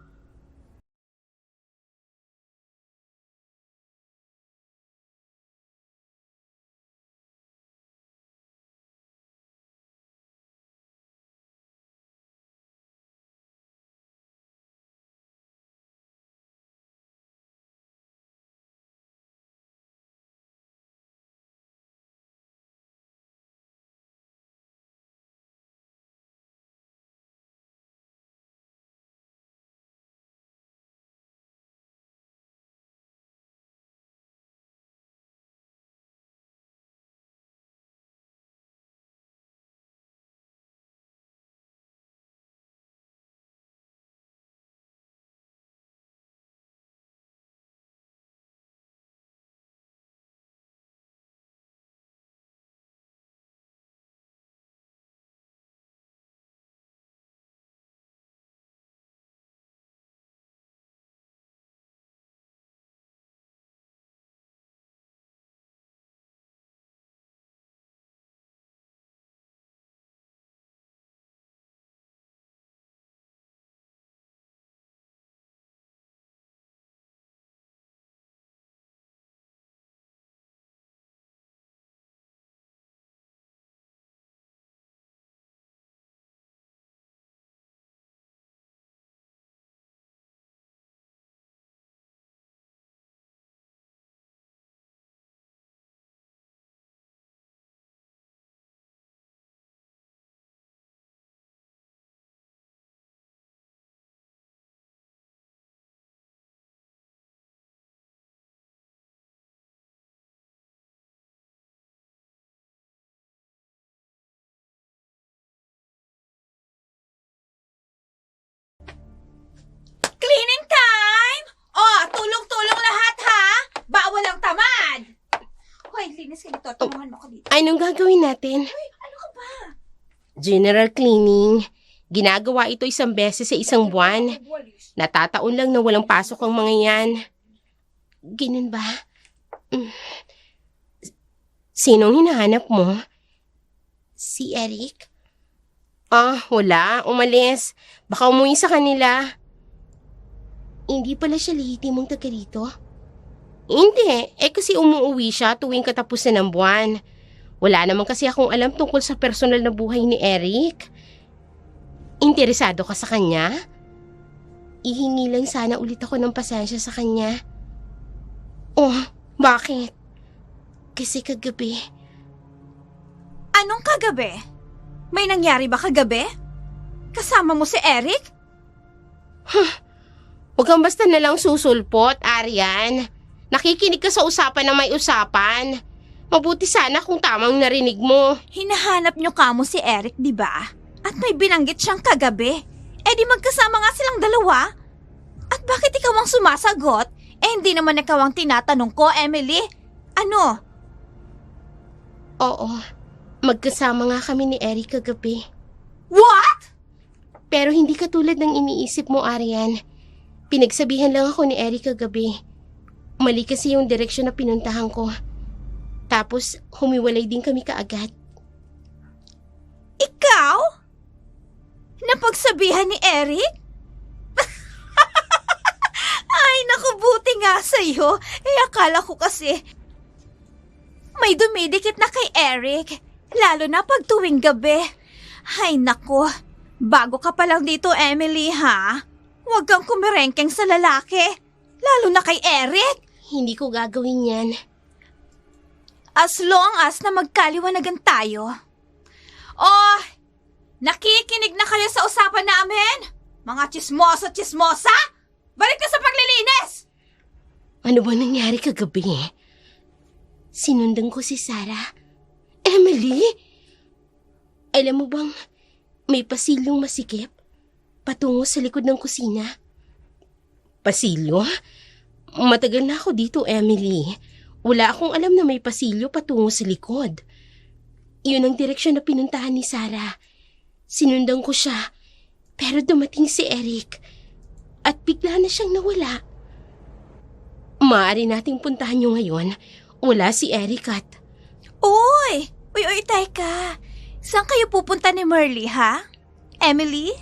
Ito, tulungan mo ako dito. Anong gagawin natin? Ano ka ba? General cleaning. Ginagawa ito 1 beses sa 1 buwan. Natataon lang na walang pasok ang mga yan. Ganun ba? Sinong hinahanap mo? Si Eric? Wala. Umalis. Baka umuwi sa kanila. Hindi pala siya lehitimong taga rito? Hindi. Kasi umuwi siya tuwing katapusan ng buwan. Wala naman kasi akong alam tungkol sa personal na buhay ni Eric. Interesado ka sa kanya? Ihingi lang sana ulit ako ng pasensya sa kanya. Bakit? Kasi kagabi. Anong kagabi? May nangyari ba kagabi? Kasama mo si Eric? Huwag kang basta nalang susulpot, Arian. Nakikinig ka sa usapan na may usapan. Mabuti sana kung tamang narinig mo. Hinahanap niyo kamo si Eric, di ba? At may binanggit siyang kagabi. Di magkasama nga silang dalawa. At bakit ikaw ang sumasagot? Hindi naman ikaw ang tinatanong ko, Emily. Ano? Oo, magkasama nga kami ni Eric kagabi. What? Pero hindi katulad ng iniisip mo, Arian. Pinagsabihan lang ako ni Eric kagabi. Mali kasi yung direksyon na pinuntahan ko. Tapos, humiwalay din kami kaagad. Ikaw? Napagsabihan ni Eric? Ay, naku, buti nga sa'yo. Akala ko kasi may dumidikit na kay Eric. Lalo na pag tuwing gabi. Ay, naku. Bago ka pa lang dito, Emily, ha? Huwag kang kumirengkeng sa lalaki. Lalo na kay Eric. Hindi ko gagawin yan. As long as na magkaliwanagan tayo. Nakikinig na kayo sa usapan namin? Mga chismosa! Balik na sa paglilinis! Ano ba nangyari kagabi? Sinundan ko si Sarah. Emily? Alam mo bang may pasilyong masikip patungo sa likod ng kusina? Pasilyo? Matagal na ako dito, Emily. Wala akong alam na may pasilyo patungo sa likod. Yun ang direksyon na pinuntahan ni Sarah. Sinundan ko siya, pero dumating si Eric at bigla na siyang nawala. Maaari nating puntahan niyo ngayon. Wala si Eric at... Uy, teka. Saan kayo pupunta ni Merly, ha? Emily?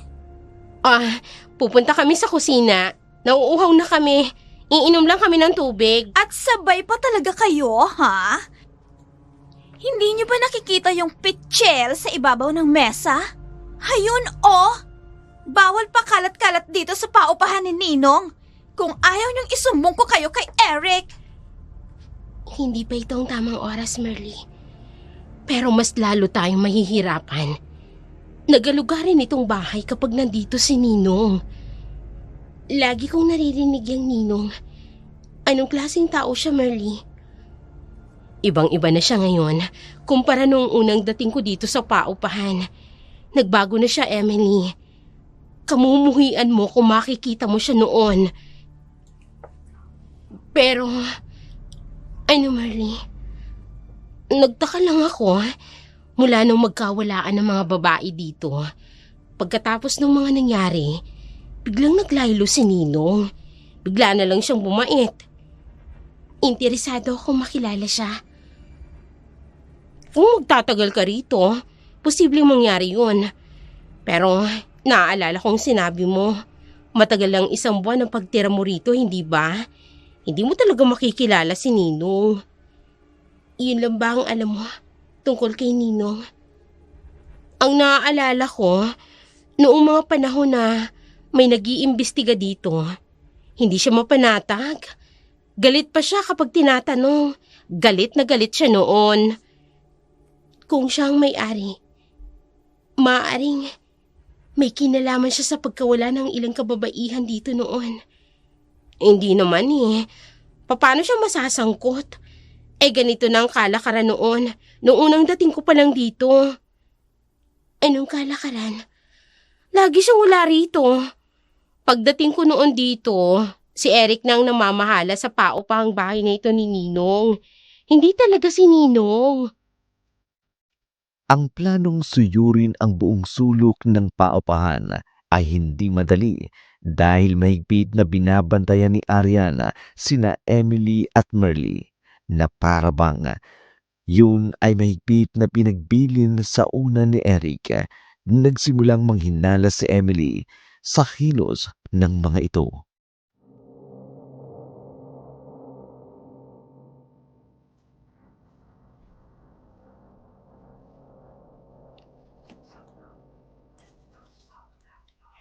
Pupunta kami sa kusina. Nauuhaw na kami. Iinom lang kami ng tubig. At sabay pa talaga kayo, ha? Hindi niyo ba nakikita yung pitchel sa ibabaw ng mesa? Hayun, Bawal pa kalat-kalat dito sa paupahan ni Ninong. Kung ayaw niyong isumbong ko kayo kay Eric. Hindi pa ito ang tamang oras, Merly. Pero mas lalo tayong mahihirapan. Nagalugarin itong bahay kapag nandito si Ninong. Lagi kong naririnig yung Ninong. Anong klaseng tao siya, Merly? Ibang-iba na siya ngayon kumpara nung unang dating ko dito sa paupahan. Nagbago na siya, Emily. Kamumuhian mo kung makikita mo siya noon. Pero, Merly, nagtaka lang ako mula nung magkawalaan ng mga babae dito. Pagkatapos ng mga nangyari, biglang naglaylo si Ninong. Bigla na lang siyang bumait. Interesado akong makilala siya. Kung magtatagal ka rito, posibleng mangyari yun. Pero naaalala kong sinabi mo, matagal lang 1 buwan ang pagtira mo rito, hindi ba? Hindi mo talaga makikilala si Ninong. Iyon lang ba ang alam mo tungkol kay Ninong? Ang naaalala ko, noong mga panahon na may nag-iimbestiga dito, hindi siya mapanatag. Galit pa siya kapag tinatanong. Galit na galit siya noon. Kung siya ang may-ari, maaaring may kinalaman siya sa pagkawala ng ilang kababaihan dito noon. Hindi naman Paano siya masasangkot? Ganito na ang kalakaran noon. Noong unang dating ko pa lang dito. Anong kalakaran? Lagi siyang wala rito. Pagdating ko noon dito, si Eric nang namamahala sa paupahang bahay na ito ni Ninong. Hindi talaga si Ninong. Ang planong suyurin ang buong sulok ng paupahan ay hindi madali dahil mahigpit na binabantayan ni Ariana sina Emily at Merly na para bang yun ay mahigpit na pinagbilin sa una ni Eric. Nagsimulang manghinala si Emily sa kilos ng mga ito.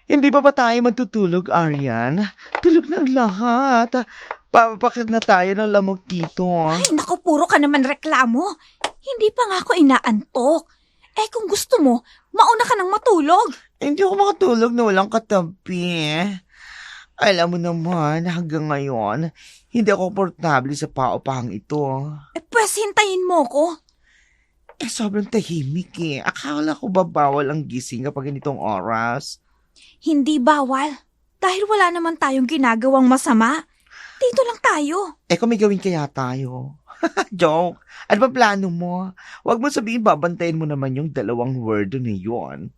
Hindi pa ba tayo magtutulog, Aryan? Tulog na ang lahat. Papakit na tayo ng lamok dito. Ay, naku, puro ka naman reklamo. Hindi pa nga ako inaantok. Eh kung gusto mo, mauna ka nang matulog. Hindi ako makatulog na walang katabi. Alam mo naman, hanggang ngayon, hindi ako komportable sa paupahang ito. Eh pues hintayin mo ko. Sobrang tahimik eh. Akala ko ba bawal ang gising kapag ganitong oras? Hindi bawal. Dahil wala naman tayong ginagawang masama. Dito lang tayo. Kung may gawin kaya tayo. Joke. Ano ba plano mo? Huwag mo sabihin babantayin mo naman yung 2 word na yun.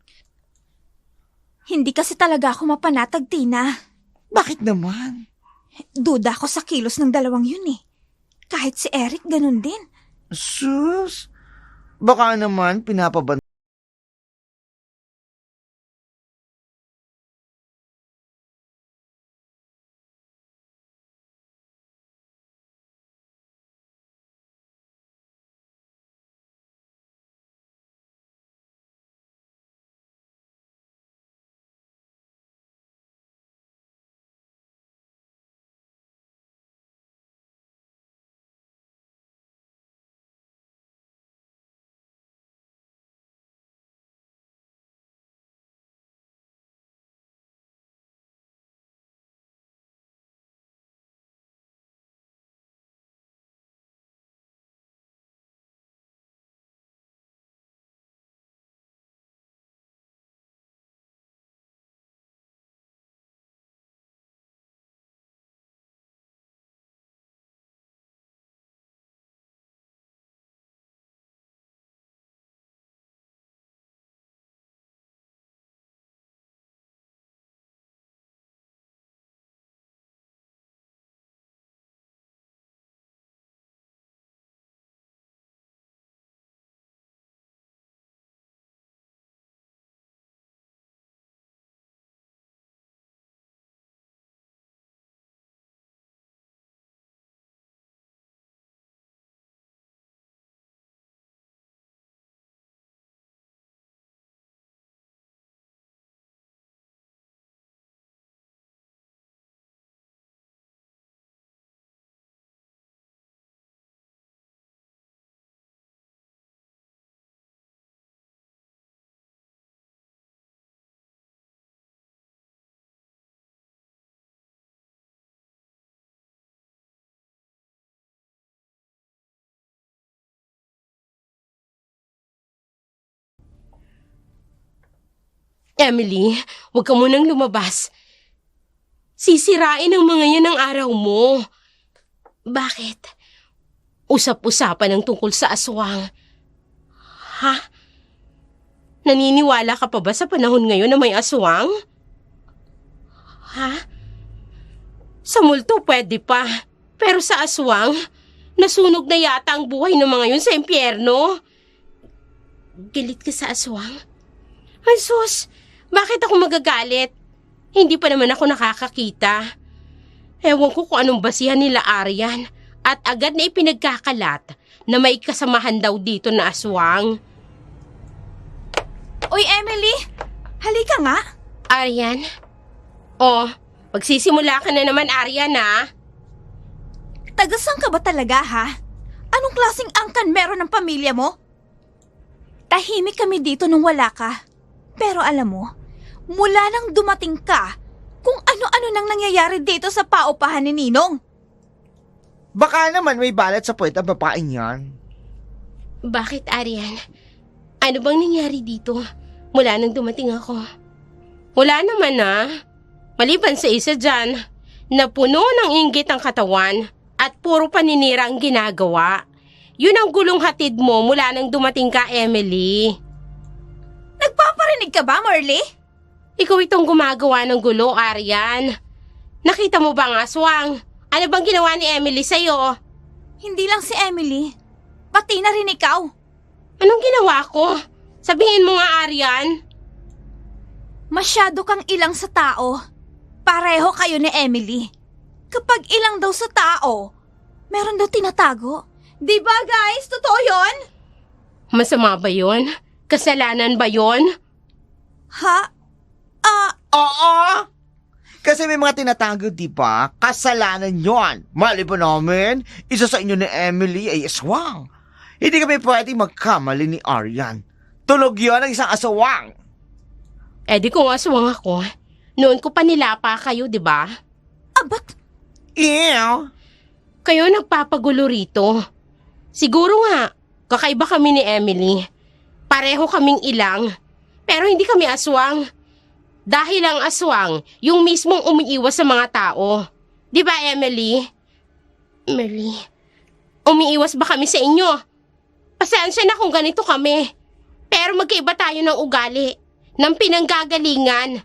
Hindi kasi talaga ako mapanatag, Tina. Bakit naman? Duda ako sa kilos ng 2 yun eh. Kahit si Eric ganun din. Sus? Baka naman pinapabantay. Emily, huwag ka munang lumabas. Sisirain ang mga yan ang araw mo. Bakit? Usap-usapan ang tungkol sa aswang. Ha? Naniniwala ka pa ba sa panahon ngayon na may aswang? Ha? Sa multo pwede pa. Pero sa aswang, nasunog na yata ang buhay ng mga yun sa impyerno. Galit ka sa aswang? Ay sus, bakit ako magagalit? Hindi pa naman ako nakakakita. Ewan ko kung anong basihan nila Aryan at agad na ipinagkakalat na may kasamahan daw dito na aswang. Uy, Emily! Halika nga! Aryan? Oh, magsisimula ka na naman Aryan ha? Tagasang ka ba talaga, ha? Anong klaseng angkan meron ng pamilya mo? Tahimik kami dito nung wala ka. Pero alam mo, mula nang dumating ka, kung ano-ano nang nangyayari dito sa paupahan ni Ninong. Baka naman may balat sa puwet ang babaeng yan. Bakit Aryan? Ano bang nangyari dito mula nang dumating ako? Wala naman Maliban sa isa dyan, na puno ng inggit ang katawan at puro paninira ang ginagawa. Yun ang gulong hatid mo mula nang dumating ka, Emily. Nagpaparinig ka ba, Marley? Ikaw itong gumagawa ng gulo, Aryan. Nakita mo ba ang aswang? Ano bang ginawa ni Emily sa'yo? Hindi lang si Emily. Pati na rin ikaw. Anong ginawa ko? Sabihin mo nga, Aryan. Masyado kang ilang sa tao. Pareho kayo ni Emily. Kapag ilang daw sa tao, meron daw tinatago. Di ba guys? Totoo yun? Masama ba yun? Kasalanan ba yun? Ha? Oo! Kasi may mga tinatago, di ba? Kasalanan yon. Mali ba namin? Isa sa inyo ni Emily ay aswang. Hindi kami pwedeng magkamali ni Aryan. Tulog yon ang isang aswang. Eh di kung aswang ako, noon ko pa nilapa kayo, di ba? Ba't? Ew! Kayo nagpapagulo rito. Siguro nga, kakaiba kami ni Emily. Pareho kaming ilang, pero hindi kami aswang. Dahil ang aswang, yung mismong umiiwas sa mga tao. Di ba, Emily? Emily, umiiwas ba kami sa inyo? Pasensya na kung ganito kami. Pero magkaiba tayo ng ugali, ng pinanggagalingan.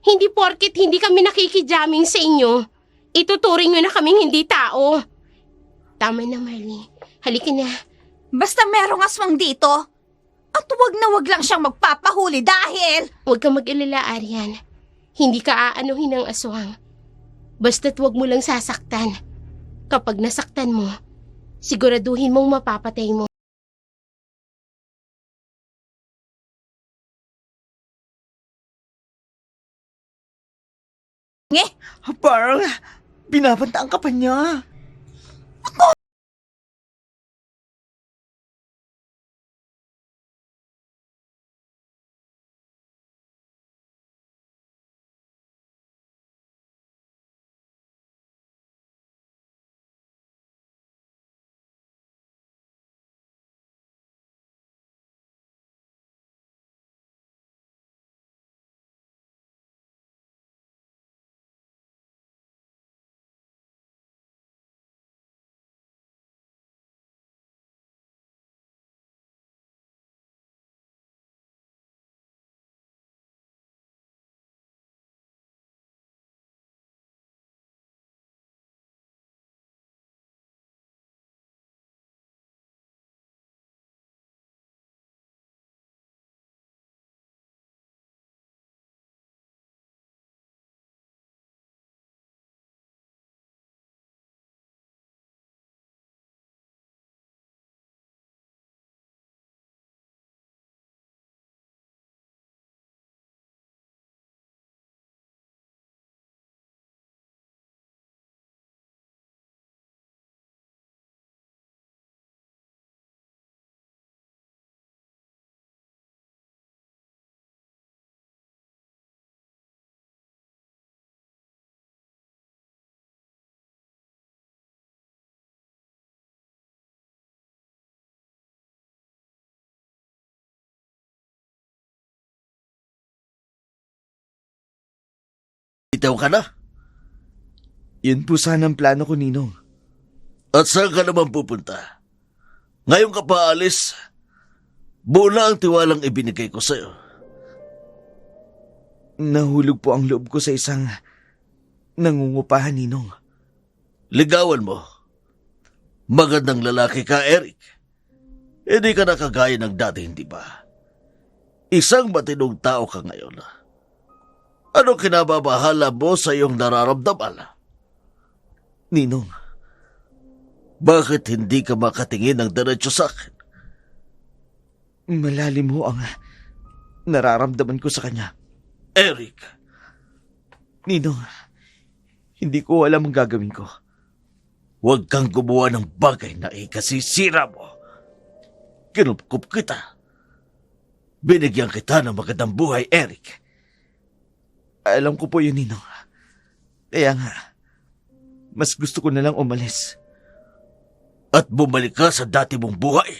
Hindi porket hindi kami nakikijaming sa inyo, ituturing nyo na kaming hindi tao. Tama na, Marley. Halika na. Basta merong aswang dito. At wag lang siyang magpapahuli dahil... Huwag kang mag-alala, Aryan. Hindi ka aanuhin ng aswang. Basta't huwag mo lang sasaktan. Kapag nasaktan mo, siguraduhin mong mapapatay mo. Parang binabantaan ka pa niya. Bitaw ka na? Yun po sana ang plano ko, Ninong. At saan ka naman pupunta? Ngayon ka pa alis, buo na ang tiwalang ibinigay ko sa'yo. Nahulog po ang loob ko sa isang nangungupahan, Ninong. Ligawan mo. Magandang lalaki ka, Eric. Hindi ka na kagaya ng dati, hindi ba? Isang matinong tao ka ngayon. Ano kinababahala mo sa iyong nararamdaman? Ninong, Bakit hindi ka makatingin ng diretso sa akin? malalim ho ang nararamdaman ko sa kanya. Eric, Ninong, hindi ko alam ang gagawin ko. huwag kang gumawa ng bagay na ikasisira mo. Kinupkup kita. Binigyan kita ng magandang buhay, Eric. Alam ko po yun, Ninong. Kaya nga, mas gusto ko na lang umalis. At bumalik ka sa dati mong buhay.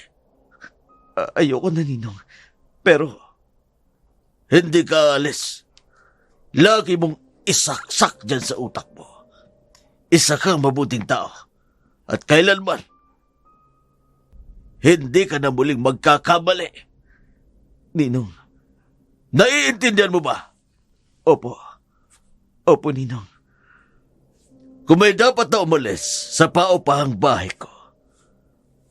Ayoko na, Ninong. Pero, Hindi ka alis. Lagi mong isaksak dyan sa utak mo. Isa kang mabuting tao. At kailanman, hindi ka na muling magkakamali. Ninong, Naiintindihan mo ba? opo. Opo, Ninong. Kung may dapat na umalis sa paupahang bahay ko,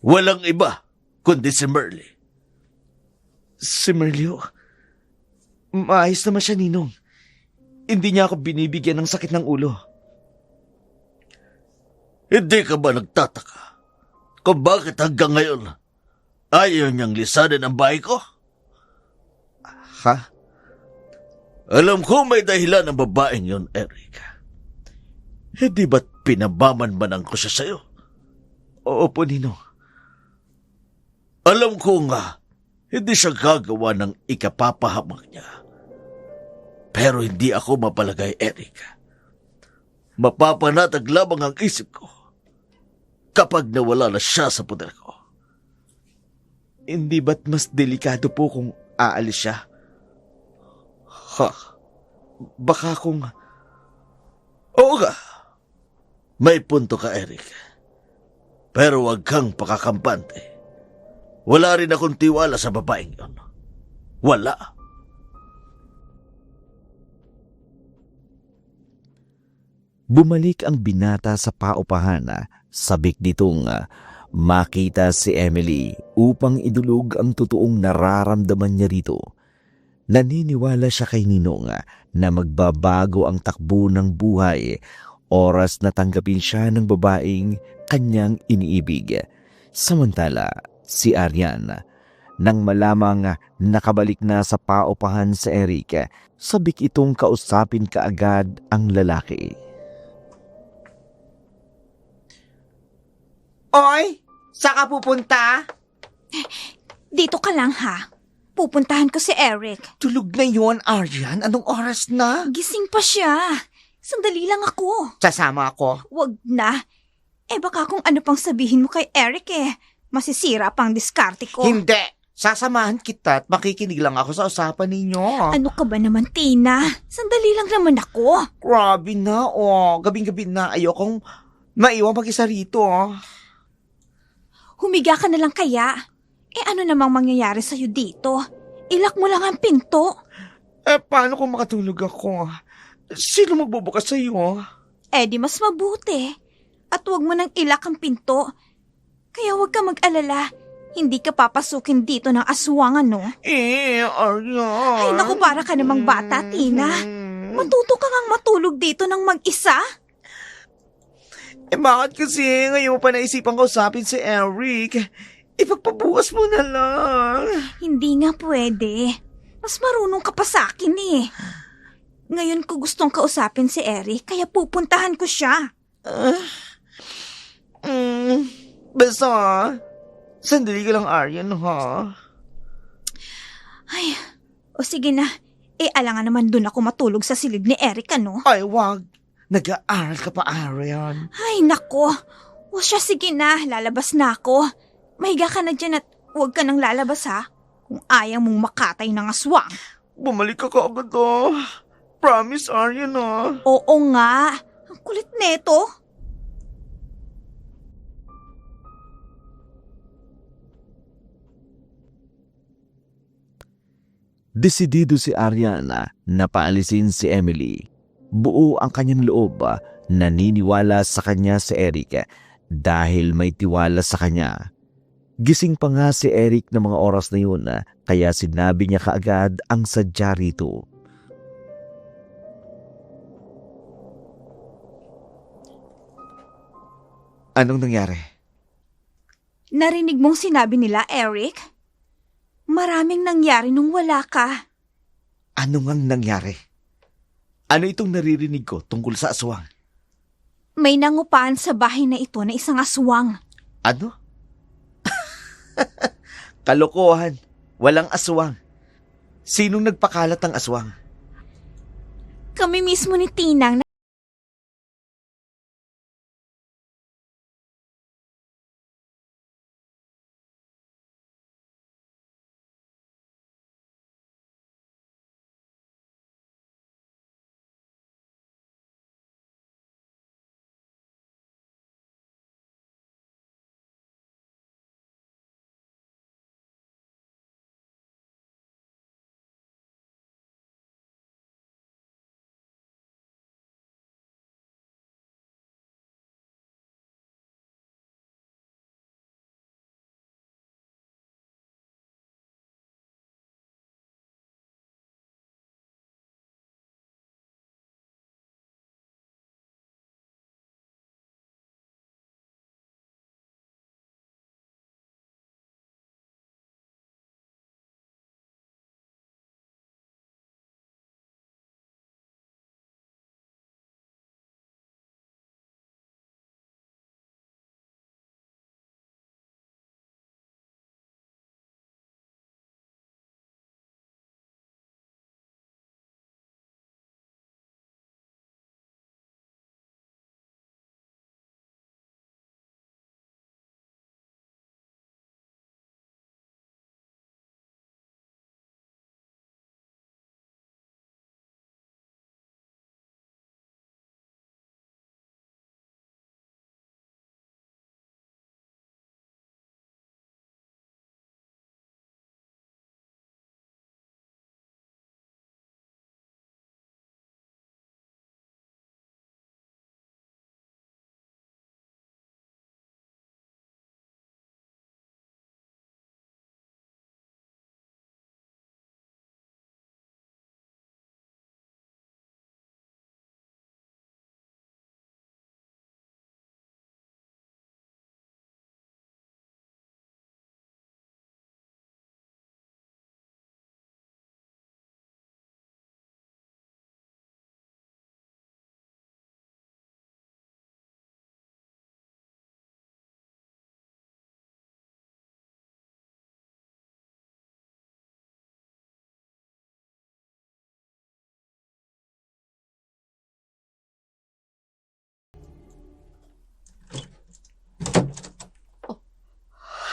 walang iba kundi si Merly. Si Merlio, maayos naman siya, Ninong. Hindi niya ako binibigyan ng sakit ng ulo. Hindi ka ba nagtataka kung bakit hanggang ngayon ayaw niyang lisanin ang bahay ko? Ha? Alam ko may dahilan ang babaeng yon, Eric. Hindi ba't pinabaman-manan ko siya sa'yo? Opo, Ninong. Alam ko nga, hindi siya gagawa ng ikapapahamak niya. Pero hindi ako mapalagay, Eric. Mapapanatag lamang ang isip ko kapag nawala na siya sa poder ko. Hindi ba't mas delikado po kung aalis siya? Ha? Baka kung... Oo nga. May punto ka, Eric. Pero huwag kang pakakampante. Wala rin akong tiwala sa babaeng yon. Wala. Bumalik ang binata sa paupahan. Sabik nitong makita si Emily upang idulog ang totoong nararamdaman niya rito. Naniniwala siya kay Ninong na magbabago ang takbo ng buhay oras na tanggapin siya ng babaeng kanyang iniibig. Samantala, si Arian, nang malamang nakabalik na sa paupahan sa Eric, sabik itong kausapin kaagad ang lalaki. Oy! Saan ka pupunta? Dito ka lang ha. Pupuntahan ko si Eric. Tulog na yon, Aryan. Anong oras na? Gising pa siya. Sandali lang ako. Sasama ako. Wag na. Baka kung ano pang sabihin mo kay Eric masisira pang diskarte ko. Hindi. Sasamahan kita at makikinig lang ako sa usapan ninyo. Ano ka ba naman, Tina? Sandali lang naman ako. Grabe na, Gabing-gabi na. Ayokong maiwan mag-isa rito, Humiga ka na lang kaya. Ano namang mangyayari sa'yo dito? Ilak mo lang ang pinto. Paano kung makatulog ako? Sino magbubukas sa'yo? Di mas mabuti. At huwag mo nang ilak ang pinto. Kaya huwag ka mag-alala. Hindi ka papasukin dito ng aswang, ano? Aryan. Ay, naku, para ka namang bata, Tina. Matuto ka ngang matulog dito ng mag-isa? Bakit kasi ngayon mo pa naisipan kausapin si Eric? Ipagpabukas mo na lang. Hindi nga pwede. Mas marunong ka pa sa akin Ngayon ko gustong kausapin si Eric, kaya pupuntahan ko siya. Basta, sandali ka lang, Aryan, ha? Ay, sige na. Alangan naman dun ako matulog sa silid ni Eric, ano? Ay, wag. Nag-aaral ka pa, Aryan. Ay, nako. O siya, sige na. Lalabas na ako. Mahiga ka na dyan at huwag ka nang lalabas, ha? Kung ayaw mong makatay ng aswang. Bumalik ka kaagad, Promise, Aryan, Oo nga. Ang kulit neto. Desidido si Ariana na paalisin si Emily. Buo ang kanyang loob, naniniwala sa kanya si Eric dahil may tiwala sa kanya. Gising pa nga si Eric ng mga oras na yun, kaya sinabi niya kaagad ang sadya rito. Anong nangyari? Narinig mong sinabi nila, Eric? Maraming nangyari nung wala ka. Ano ngang nangyari? Ano itong naririnig ko tungkol sa aswang? May nangupahan sa bahay na ito na isang aswang. Ano? Kalokohan. Walang aswang. Sinong nagpakalat ng aswang? Kami mismo ni Tinang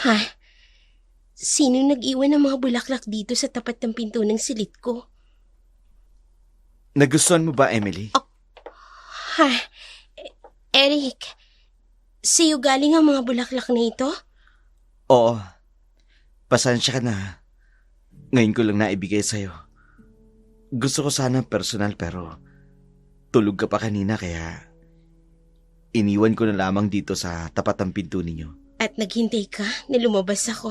Ha? Sino nag-iwan ng mga bulaklak dito sa tapat ng pinto ng silid ko? Nagustuhan mo ba, Emily? Ha? Eric, sa'yo galing ang mga bulaklak na ito? Oo. Pasensya ka na. Ngayon ko lang naibigay sa'yo. Gusto ko sana personal pero tulog ka pa kanina kaya iniwan ko na lamang dito sa tapat ng pinto ninyo. At naghintay ka na lumabas ako?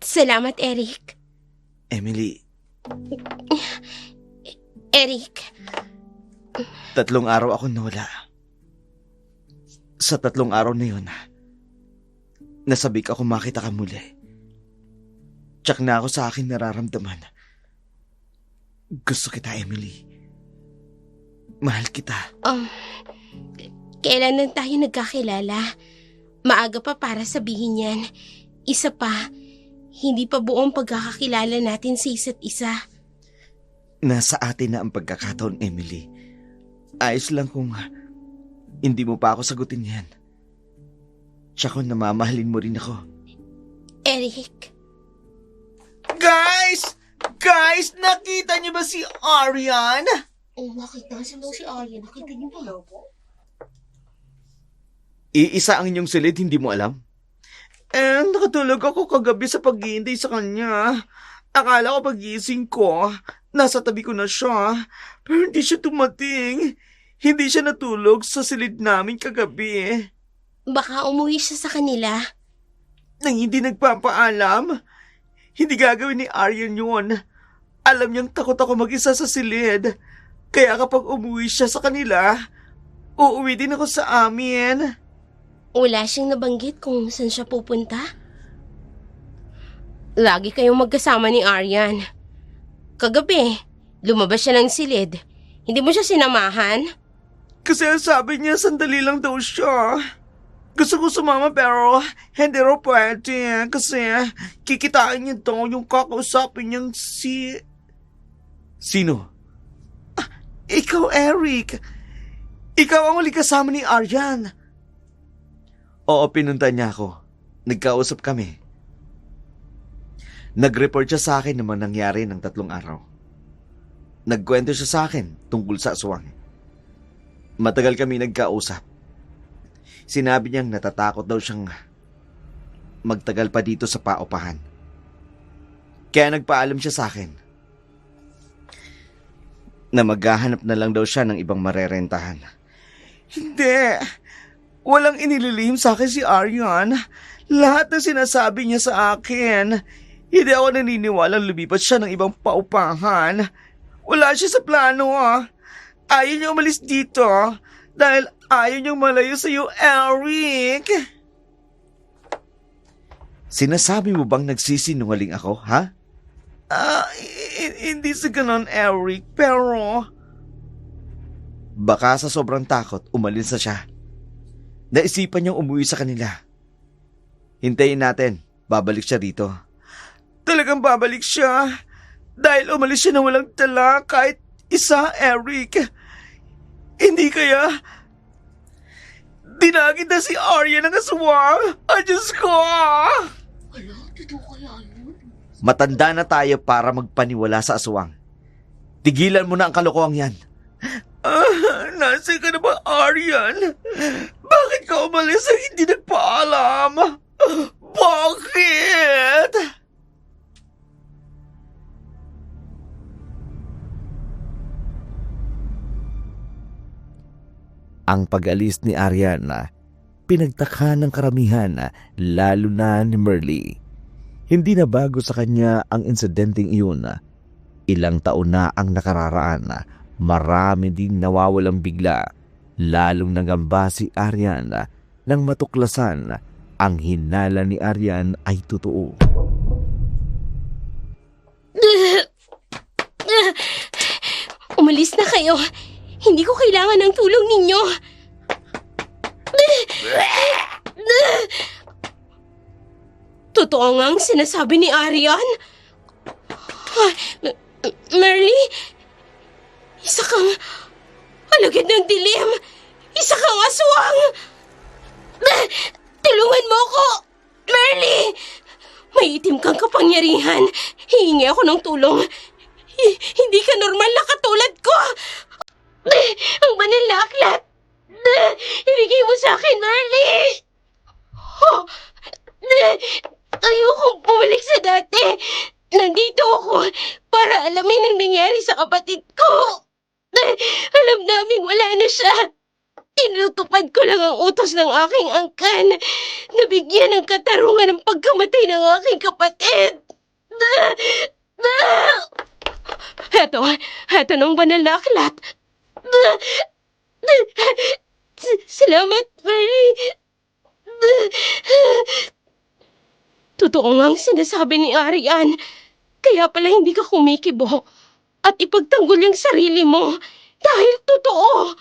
Salamat, Eric. Emily, Eric, 3 araw ako nawala. Sa 3 araw na yun, nasabik ako makita ka muli. Tsak na ako sa akin nararamdaman. Gusto kita, Emily. Mahal kita. Kailan lang tayo nagkakilala? Maaga pa para sabihin yan. Isa pa, hindi pa buong pagkakakilala natin sa isa't isa. Nasa atin na ang pagkakataon, Emily. Ayos lang kung hindi mo pa ako sagutin yan. Tsaka namamahalin mo rin ako. Eric. Guys! Nakita niyo ba si Arian? Nakita si Arya. Nakita niyo ba po? Iisa ang inyong silid, hindi mo alam? Nakatulog ako kagabi sa paghihintay sa kanya. Akala ko pagising ko, nasa tabi ko na siya. Pero hindi siya tumating. Hindi siya natulog sa silid namin kagabi. Baka umuwi siya sa kanila. Nang hindi nagpapaalam. Hindi gagawin ni Aryan yun. Alam niyang takot ako mag-isa sa silid. Kaya kapag umuwi siya sa kanila, uuwi din ako sa amin. Wala siyang nabanggit kung saan siya pupunta? Lagi kayong magkasama ni Aryan. Kagabi, lumabas siya ng silid. Hindi mo siya sinamahan? Kasi sabi niya sandali lang daw siya. Gusto ko sumama pero hindi raw pwede kasi kikitain niya daw yung kakausapin niyang si... Sino? Ikaw, Eric. Ikaw ang huli kasama ni Aryan. Oo, pinunta niya ako. Nagkausap kami. Nag-report siya sa akin naman nangyari ng 3 araw. Nagkwento siya sa akin tungkol sa aswang. Matagal kami nagkausap. Sinabi niyang natatakot daw siyang magtagal pa dito sa paupahan. Kaya nagpaalam siya sa akin na maghahanap na lang daw siya ng ibang marerentahan. Hindi! Walang inililihim sa akin si Aryan. Lahat ng sinasabi niya sa akin. Hindi ako naniniwalang lumipat siya ng ibang paupahan. Wala siya sa plano Ayaw niya umalis dito dahil ayaw niyang malayo sa iyo, Eric. Sinasabi mo bang nagsisinungaling ako, ha? Hindi sa ganon, Eric, pero... Baka sa sobrang takot, umalis na siya. Naisipan niyang umuwi sa kanila. Hintayin natin, babalik siya dito. Talagang babalik siya? Dahil umalis siya na walang tala kahit isa, Eric. Hindi kaya... Dinagit na si Arya ng aswang. Diyos ko! Wala, totoo kaya yun? Matanda na tayo para magpaniwala sa aswang. Tigilan mo na ang kalokohan yan. Nasaan ka na ba, Aryan? Bakit ka umalis at hindi nagpaalam? Bakit? Ang pag-alis ni Ariana, pinagtakha ng karamihan, lalo na ni Merly. Hindi na bago sa kanya ang insidenteng iyon. Ilang taon na ang nakararaan, marami ding nawawalang bigla, lalong nangamba si Ariana nang matuklasan ang hinala ni Arian ay totoo. Umalis na kayo. Hindi ko kailangan ng tulong ninyo. Totoo nga ang sinasabi ni Arian. Merly, isa kang alagad ng dilim. Isa kang aswang. Tulungan mo ko. Merly! May itim kang kapangyarihan. Hihingi ako ng tulong. Hindi ka normal na katulad ko. Ang banal na aklat. Ibigay mo sa akin, Merly. Oh, ayokong bumalik sa dati. Nandito ako para alamin ang nangyari sa kapatid ko. Alam naming wala na siya. Tinutupad ko lang ang utos ng aking angkan na bigyan ng katarungan ng pagkamatay ng aking kapatid. Heto ng banal na aklat. Salamat, Mary. Totoo nga ang sinasabi ni Arian. Kaya pala hindi ka kumikibo at ipagtanggol yung sarili mo. Dahil totoo.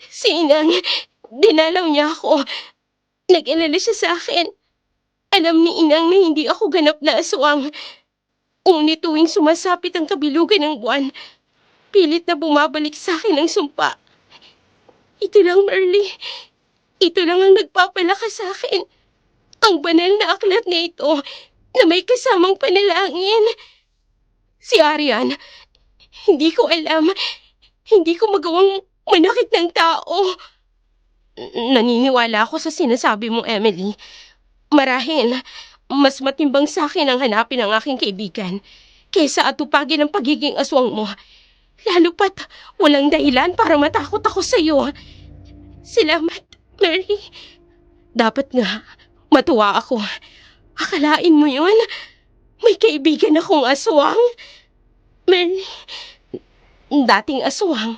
Si Inang, dinalaw niya ako. Nag-alala siya sa akin. Alam ni Inang na hindi ako ganap na aswang. Ngunit tuwing sumasapit ang kabilugan ng buwan, pilit na bumabalik sa akin ang sumpa. Ito lang, Merly. Ito lang ang nagpapalakas sa akin. Ang banal na aklat na ito na may kasamang panalangin. Si Arian, hindi ko alam. Hindi ko magawang manakit ng tao. Naniniwala ako sa sinasabi mo, Emily. Marahil, mas matimbang sa akin ang hanapin ng aking kaibigan kaysa atupagin ang pagiging aswang mo. Lalo pat walang dahilan para matakot ako sa iyo. Salamat, Mary. Dapat nga, matuwa ako. Akalain mo yun? May kaibigan akong aswang. Mary, dating aswang.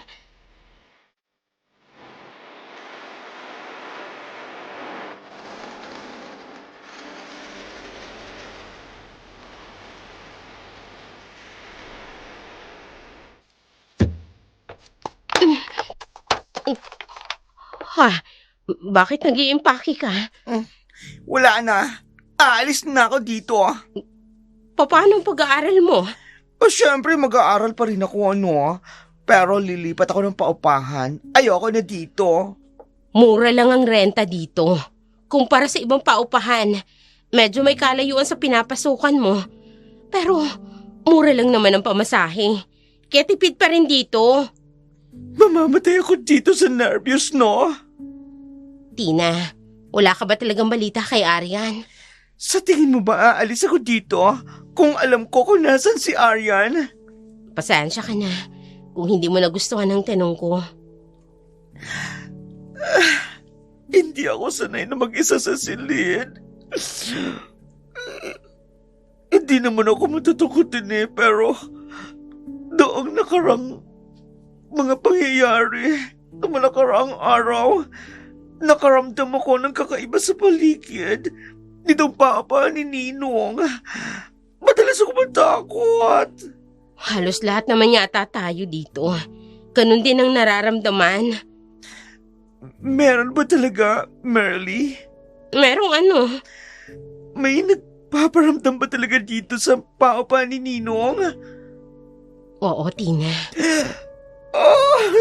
Ha? Bakit nag-iimpake ka? Wala na. Aalis na ako dito. Paano ang pag-aaral mo? Siyempre, mag-aaral pa rin ako, Pero lilipat ako ng paupahan. Ayoko na dito. Mura lang ang renta dito. Kumpara sa ibang paupahan, medyo may kalayuan sa pinapasukan mo. Pero, mura lang naman ang pamasahe. Kaya tipid pa rin dito. Mamamatay ako dito sa nervyos, Tina, wala ka ba talagang balita kay Arian? Sa tingin mo ba aalis ako dito kung alam ko kung nasan si Arian? Pasensya ka na kung hindi mo nagustuhan ang tanong ko. Hindi ako sanay na mag-isa sa silid. Hindi naman ako matatakotin pero doong nakarang mga pangyayari na nakaraang araw, nakaramdam ako ng kakaiba sa paligid nitong papa ni Ninong. Madalas ako matakot. Halos lahat naman yata tayo dito. Ganun din ang nararamdaman. Meron ba talaga, Merly? Merong ano? May nagpaparamdam ba talaga dito sa papa ni Ninong? Oo, Tina.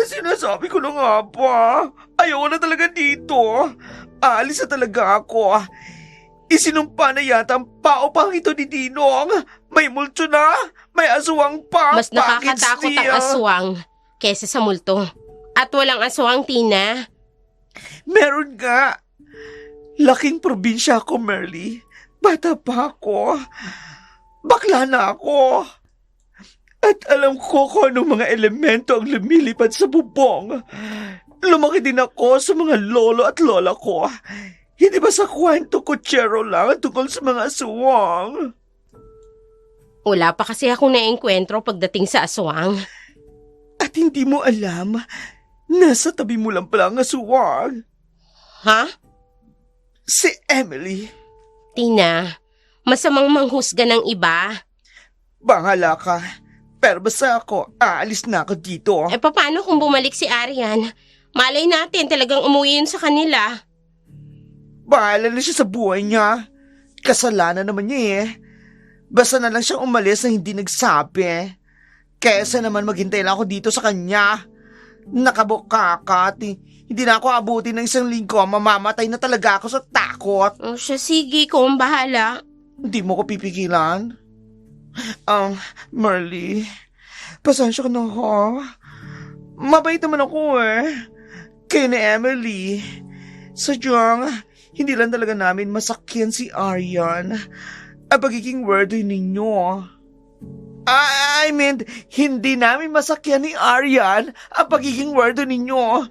Sinasabi ko na nga ba? Ayaw na talaga dito. Aalis na talaga ako. Isinumpa na yata ang paupang ito ni Ninong. May multo na, may aswang pa. Mas nakakatakot ang aswang kesa sa multo. At walang aswang, Tina. Meron nga. Laking probinsya ako, Merly. Bata pa ako. Bakla na ako. At alam ko kung anong mga elemento ang lumilipad sa bubong. Lumaki din ako sa mga lolo at lola ko. Hindi ba sa kwento kutsero lang tungkol sa mga aswang? Wala pa kasi akong naengkwentro pagdating sa aswang. At hindi mo alam, nasa tabi mo lang pala ang aswang. Ha? Si Emily. Tina, masamang manghusga ng iba. Bahala ka. Pero basta ako, aalis na ako dito. Paano kung bumalik si Arian? Malay natin talagang umuwi yun sa kanila. Bahala na siya sa buhay niya. Kasalanan naman niya Basta na lang siyang umalis na hindi nagsabi. Kesa naman maghintay lang ako dito sa kanya. Nakabukakat. Hindi na ako abutin ng 1 linggo. Mamamatay na talaga ako sa takot. O siya, sige, kung bahala. Hindi mo ko pipigilan. Marley, pasensya ka na ho. Mabait naman ako Kaya ni Emily. Sadyang, hindi lang talaga namin masakyan si Aryan. Ang pagiging worthy ninyo. I mean, hindi namin masakyan ni Aryan ang pagiging worthy ninyo.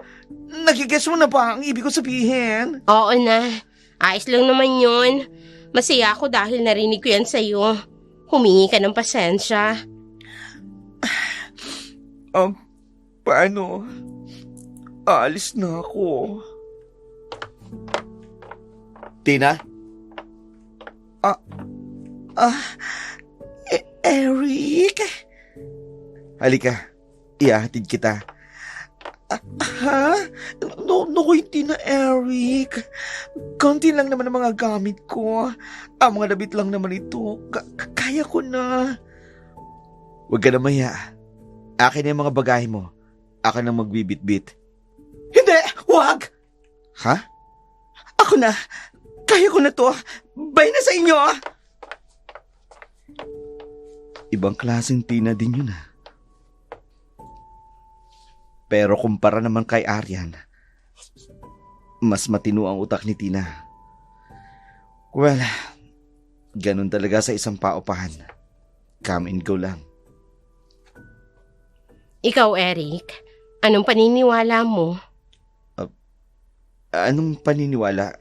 Nagigets mo na ba ang ibig ko sabihin? Oo na. Ayos lang naman yun. Masaya ako dahil narinig ko yan sa'yo. Humingi ka ng pasensya. Paano? Aalis na ako. Tina? Eric? Halika, ihahatid kita. Ha? Naku, hindi na, Eric. Konti lang naman ang mga gamit ko. Ang mga damit lang naman ito. Kaya ko na. Huwag ka na maya. Akin yung mga bagahe mo. Ako na magbibit-bit. Hindi! Huwag! Ha? Ako na. Kaya ko na to. Bay na sa inyo. Ibang klaseng Tina din yun Pero kumpara naman kay Aryan, mas matino ang utak ni Tina. Well, ganun talaga sa isang paupahan. Come and go lang. Ikaw, Eric, anong paniniwala mo? Anong paniniwala?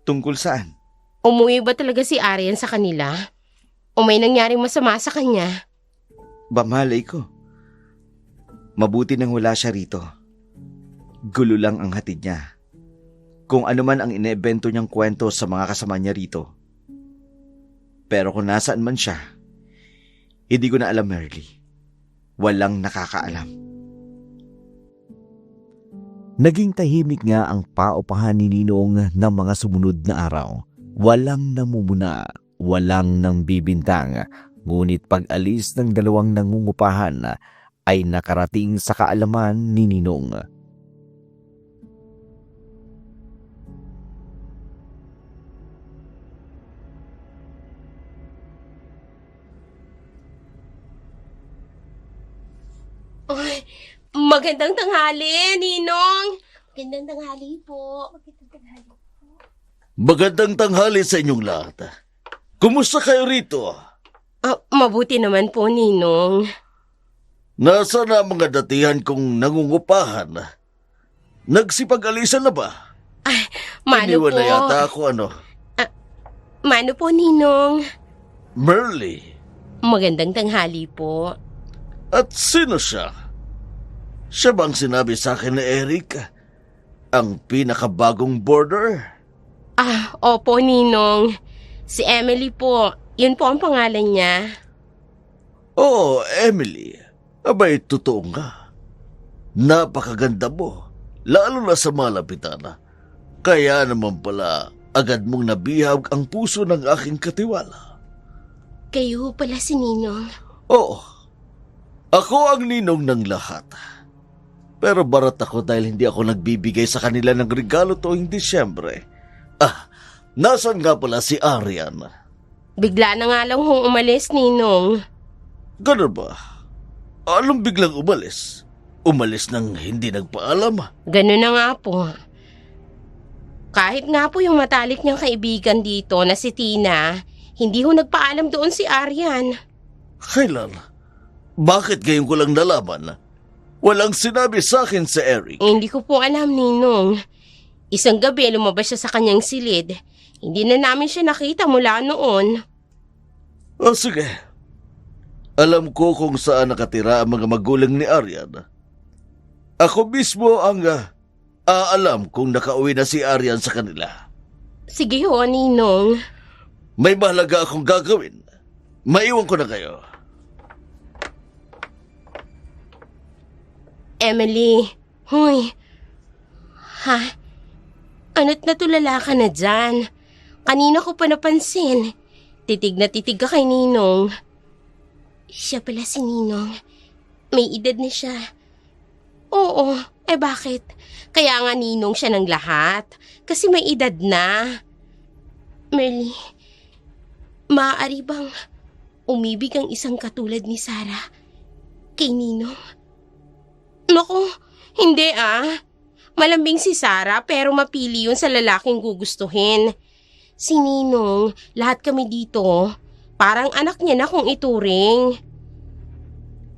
Tungkol saan? Umuwi ba talaga si Aryan sa kanila? O may nangyaring masama sa kanya? Malay ko. Mabuti nang wala siya rito. Gulo lang ang hatid niya. Kung ano man ang inebento niyang kwento sa mga kasama niya rito. Pero kung nasaan man siya, hindi ko na alam, Merly. Walang nakakaalam. Naging tahimik nga ang paupahan ni Ninong ng mga sumunod na araw. Walang namumuna, walang nang bibintang. Ngunit pag-alis ng 2 nangungupahan ay nakarating sa kaalaman ni Ninong. Ay, magandang tanghali, Ninong. Magandang tanghali po. Magandang tanghali sa inyong lahat. Kumusta kayo rito? Mabuti naman po, Ninong. Nasa na mga datihan kong nangungupahan? Nagsipag-alisan na ba? Mano Iniwan po. na yata ako Mano po, Ninong. Merly. Magandang tanghali po. At sino siya? Siya bang sinabi sa akin ni Eric? Ang pinakabagong boarder? Opo, Ninong. Si Emily po. Yun po ang pangalan niya. Oo, Emily. Abay, totoo nga. Napakaganda mo. Lalo na sa malapitan. Kaya naman pala, agad mong nabihag ang puso ng aking katiwala. Kayo pala si Ninong. Oo. Ako ang ninong ng lahat. Pero barat ako dahil hindi ako nagbibigay sa kanila ng regalo tuwing Disyembre. Nasaan nga pala si Aryan? Bigla na nga lang hong umalis, Ninong. Ganun ba? Anong biglang umalis? Umalis nang hindi nagpaalam? Ganun na nga po. Kahit nga po yung matalik niyang kaibigan dito na si Tina, hindi ho nagpaalam doon si Aryan. Kailan? Bakit ngayon ko lang nalaman? Walang sinabi sa akin si Eric. Hindi ko po alam, Ninong. Isang gabi lumabas siya sa kanyang silid. Hindi na namin siya nakita mula noon. Sige. Alam ko kung saan nakatira ang mga magulang ni Aryan. Ako mismo ang aalam kung nakauwi na si Aryan sa kanila. Sige ho, Ninong. May mahalaga akong gagawin. Maiwan ko na kayo. Emily, huy. Ha? Ano't natulala ka na dyan? Kanina ko pa napansin. Titig na titig ka kay Ninong. Siya pala si Ninong. May edad na siya. Oo, Eh bakit? Kaya nga ninong siya ng lahat. Kasi may edad na. Merly, maaari bang umibig ang isang katulad ni Sarah kay Ninong? Naku, hindi Malambing si Sarah pero mapili yun sa lalaking gugustuhin. Si Ninong, lahat kami dito, parang anak niya na kung ituring.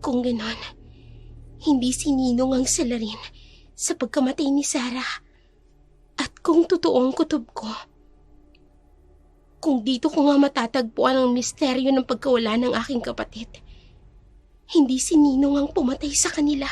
Kung ganon, hindi si Ninong ang salarin sa pagkamatay ni Sarah. At kung totoo ang kutob ko, kung dito ko nga matatagpuan ang misteryo ng pagkawala ng aking kapatid, hindi si Ninong ang pumatay sa kanila.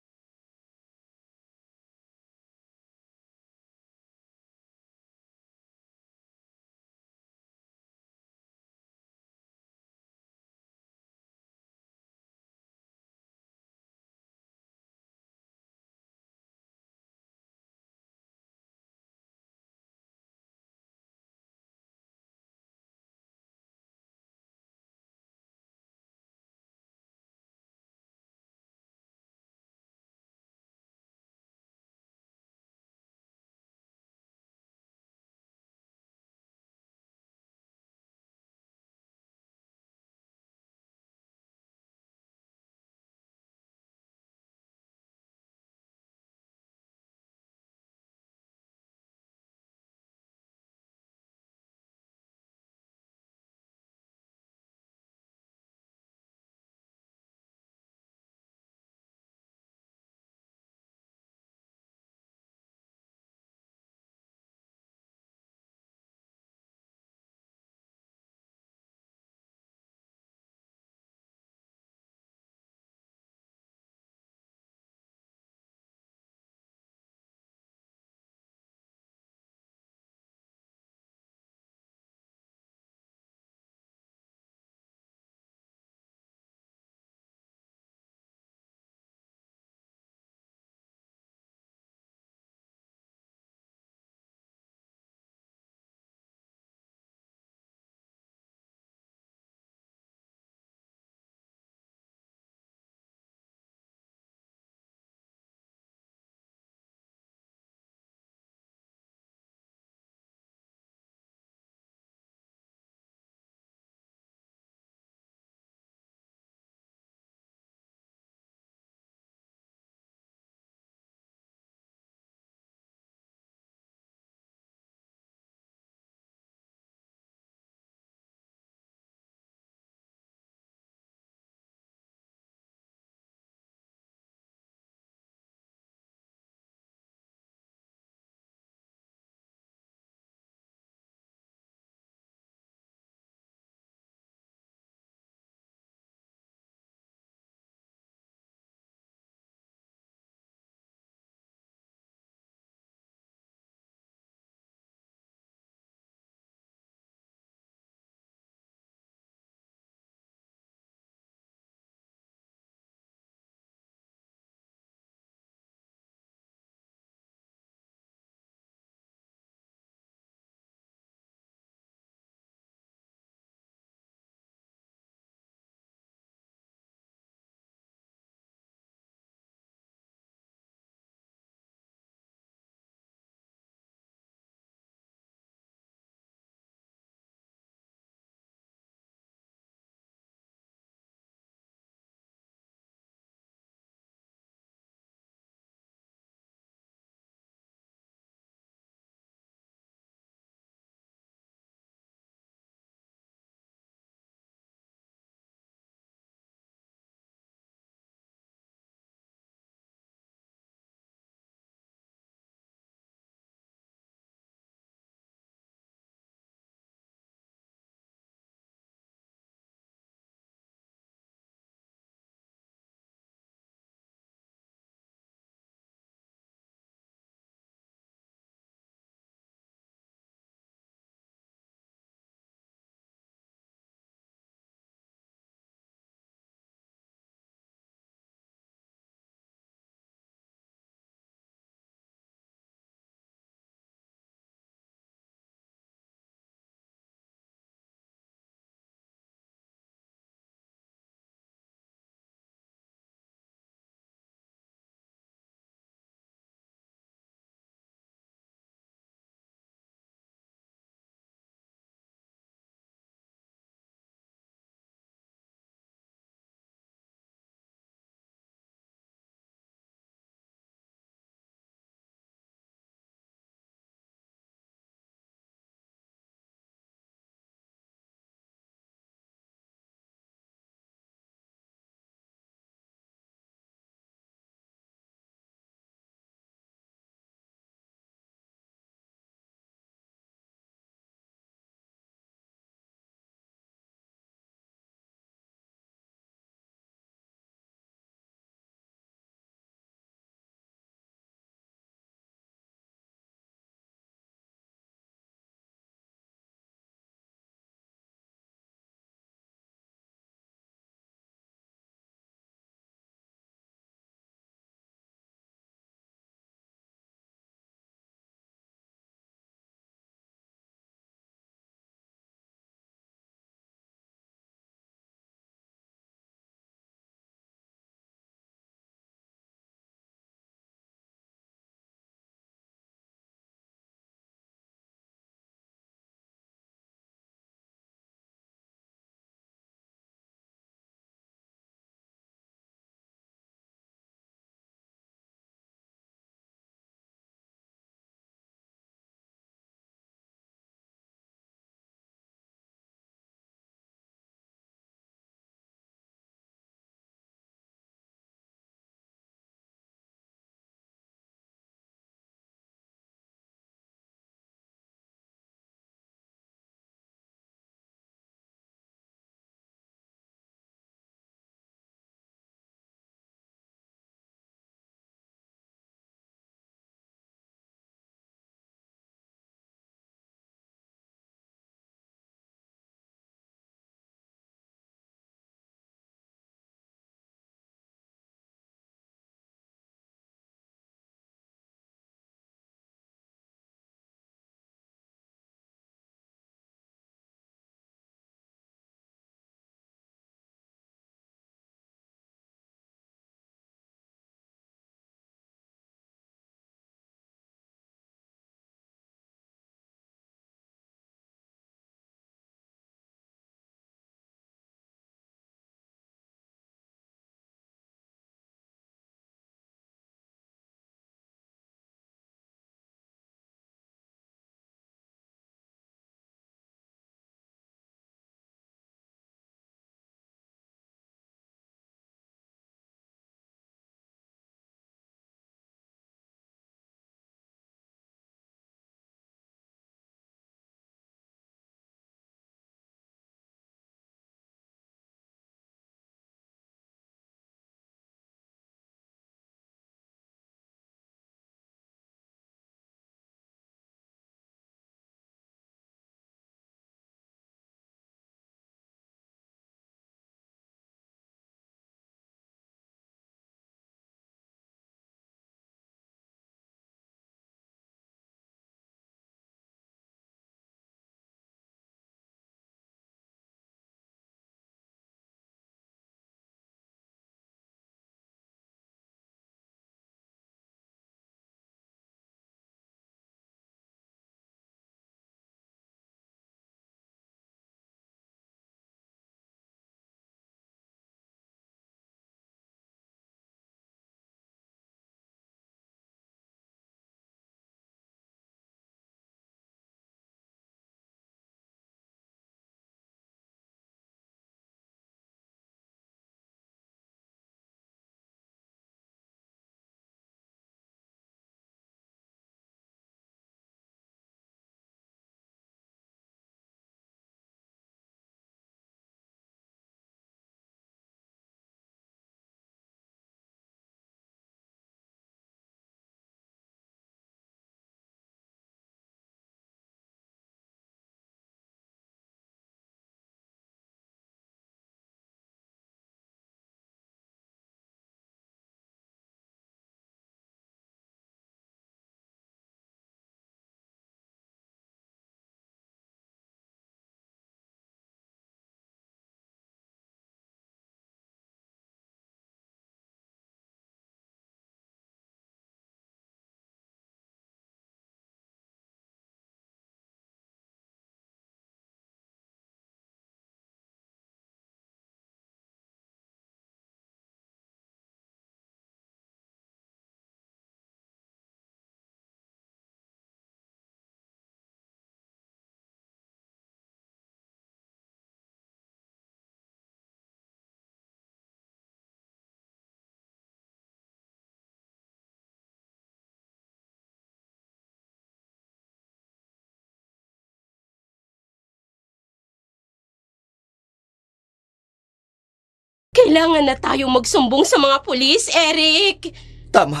Kailangan na tayong magsumbong sa mga pulis, Eric! Tama.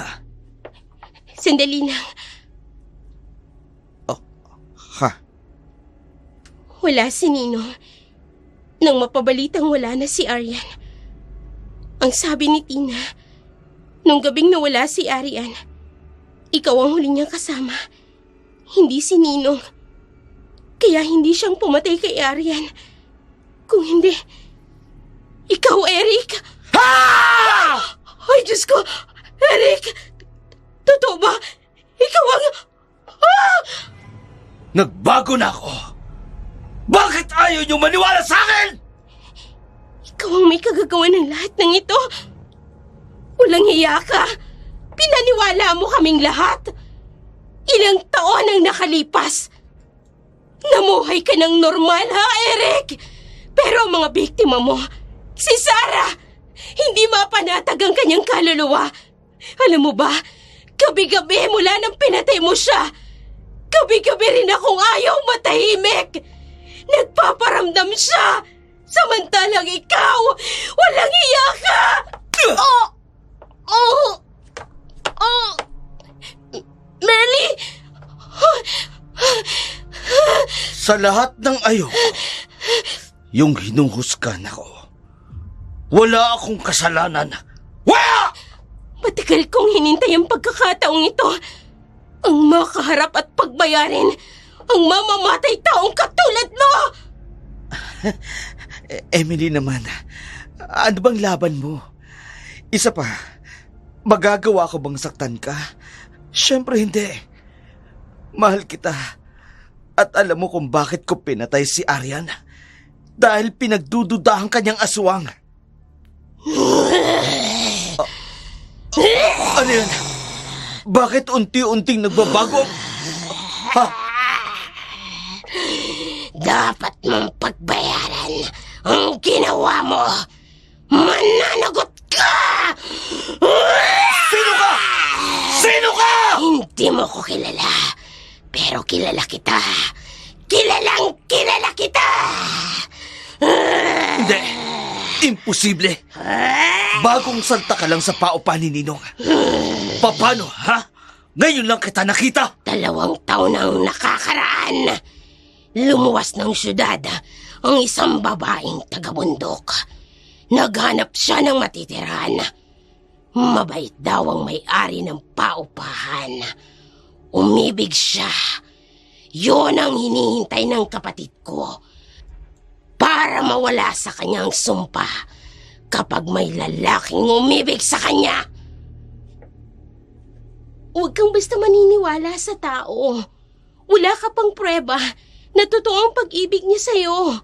Sandali lang. Ha? Wala si Ninong. Nang mapabalitang wala na si Arian. Ang sabi ni Tina, nung gabing nawala si Arian, ikaw ang huli niyang kasama. Hindi si Ninong. Kaya hindi siyang pumatay kay Arian. Kung hindi, ikaw, Eric! Ha! Ay, Diyos ko! Eric! Totoo ba? Ikaw ang... Nagbago na ako. Bakit ayaw niyo maniwala sa akin? Ikaw ang may kagagawa ng lahat ng ito. Walang hiya ka. Pinaniwala mo kaming lahat. Ilang taon ang nakalipas. Namuhay ka ng normal, ha, Eric? Pero ang mga biktima mo, si Sarah, hindi mapanatag ang kanyang kaluluwa. Alam mo ba, gabi-gabi mula nang pinatay mo siya, gabi-gabi rin akong ayaw matahimik. Nagpaparamdam siya, samantalang ikaw, walang hiya ka! Oh! Oh! Oh! Merly! Sa lahat ng ayoko, yung hinuhusgan ako, wala akong kasalanan. Wala! Matagal kong hinintay ang pagkakataong ito. Ang makaharap at pagbayarin ang mamamatay taong katulad mo! Emily naman, ano bang laban mo? Isa pa, magagawa ko bang saktan ka? Siyempre hindi. Mahal kita. At alam mo kung bakit ko pinatay si Arian? Dahil pinagdududahan kanyang aswang. Ano yan? Bakit unti-unting nagbabago? Ha? Dapat mong pagbayaran ang ginawa mo. Mananagot ka! Sino ka? Sino ka? Hindi mo ko kilala, pero kilala kita. Kilalang kilala kita! Hindi. Imposible. Bagong salta ka lang sa paupa ni Ninong. Paano, ha? Ngayon lang kita nakita. 2 taon ang nakakaraan. Lumuwas ng syudad ang isang babaeng taga-bundok. Naghanap siya ng matitirahan. Mabait daw ang may-ari ng paupahan. Umibig siya. Yun ang hinihintay ng kapatid ko. Para mawala sa kanyang sumpa kapag may lalaking umibig sa kanya. Huwag kang basta maniniwala sa tao. Wala ka pang pruweba na totoo ang pag-ibig niya sa'yo.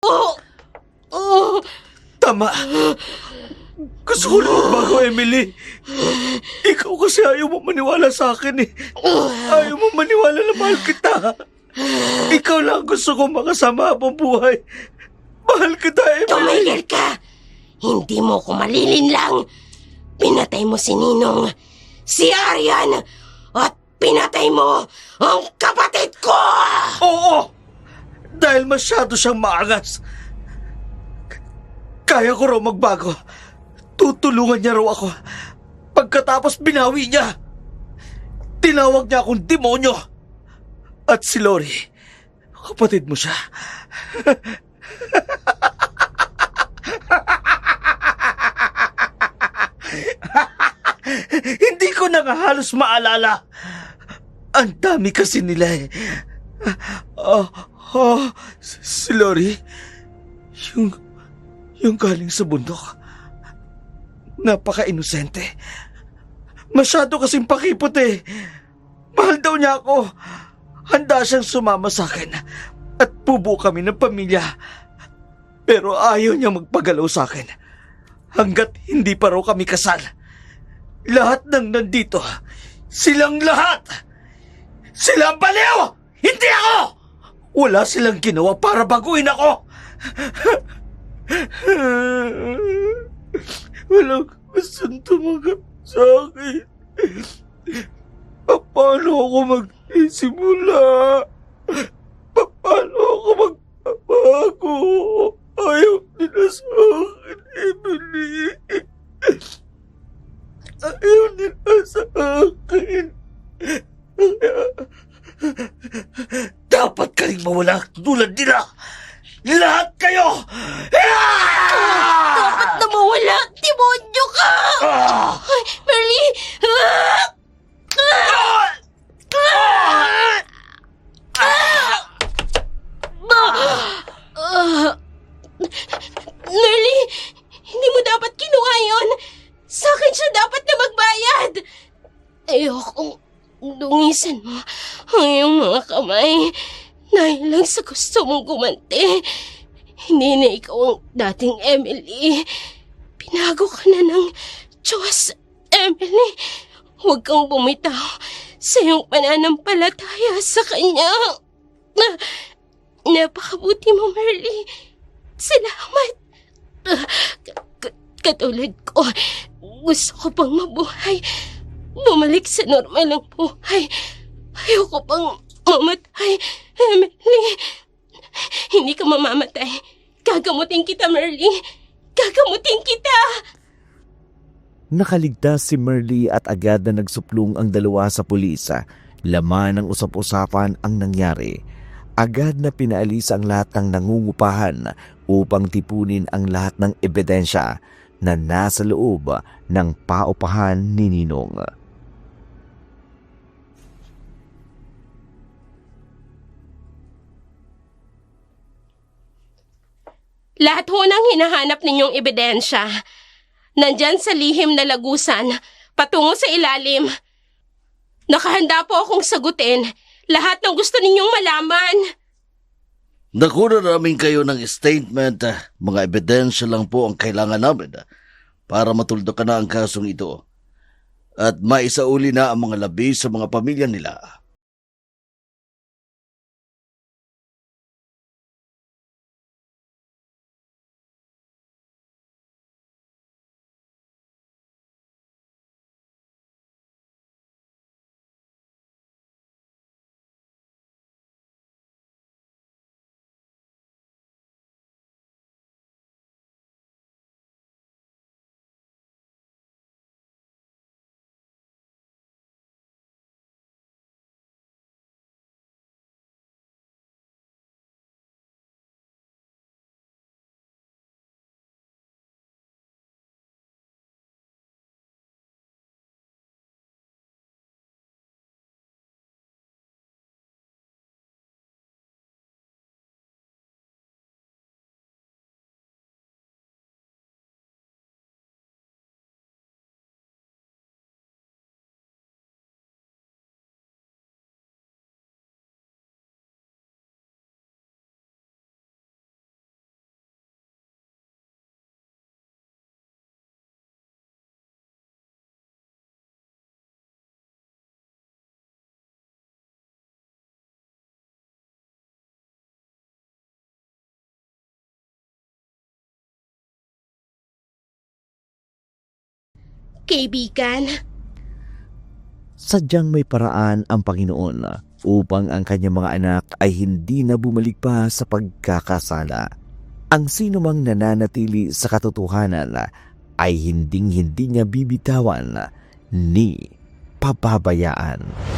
Oh! Oh! Tama. Gusto ko na magbago, Emily. Ikaw kasi ayaw mo maniwala sa akin eh. Ayaw mo maniwala na mahal kita. Ikaw lang gusto ko makasama habang buhay. Mahal kita, Emily. Tumigil ka! Hindi mo ko malilinlang. Pinatay mo si Ninong, si Aryan, at pinatay mo ang kapatid ko! Oo! Dahil masyado siyang maangas. Kaya ko raw magbago. Tutulungan niya raw ako. Pagkatapos binawi niya. Tinawag niya akong demonyo. At si Lori, kapatid mo siya. Hindi ko na nga halos maalala. Ang dami kasi nila eh. Si Lori, yung galing sa bundok. Napaka-inosente. Masyado kasing pakipot eh. Mahal daw niya ako. Handa siyang sumama sa akin at bubuo kami ng pamilya. Pero ayaw niya magpagalaw sa akin hanggat hindi pa raw kami kasal. Lahat ng nandito, silang lahat. Sila ang baliw! Hindi ako! Wala silang ginawa para baguhin ako. Walang gustong tumanggap sa akin. Paano ako magsisimula? Paano ako magbabago? Ayaw nila sa akin, Emily. Ayaw nila sa akin. Dapat ka rin mawala tulad nila. Lahat kayo! Dapat na mawala! Demonyo ka! Ay, Merly! Merly! Hindi mo dapat kinuha yun! Sa akin siya dapat na magbayad! Ayokong dungisan mo ang iyong mga kamay dahil lang sa gusto mong gumanti. Hindi na ikaw ang dating Emily. Pinago ka na ng Diyos, Emily. Huwag kang bumitaw sa iyong pananampalataya sa Kanya. Napakabuti mo, Merly. Salamat. Katulad ko, gusto ko pang mabuhay. Bumalik sa normal ang buhay. Ayoko pang mamatay, Emily. Hindi ka mamamatay. Gagamutin kita, Merly. Gagamutin kita. Nakaligtas si Merly at agad na nagsuplong ang dalawa sa pulis. Laman ng usap-usapan ang nangyari. Agad na pinaalis ang lahat ng nangungupahan upang tipunin ang lahat ng ebidensya na nasa loob ng paupahan ni Ninong. Lahat ho ng hinahanap ninyong ebidensya nandyan sa lihim na lagusan patungo sa ilalim. Nakahanda po akong sagutin lahat ng gusto ninyong malaman. Nakuna namin kayo ng statement. Mga ebidensya lang po ang kailangan namin para matuldukan na ang kasong ito at maisauli na ang mga labi sa mga pamilya nila. kaibigan. Sadyang may paraan ang Panginoon upang ang kanyang mga anak ay hindi na bumalik pa sa pagkakasala. Ang sino mang nananatili sa katotohanan ay hinding-hindi niya bibitawan ni pababayaan.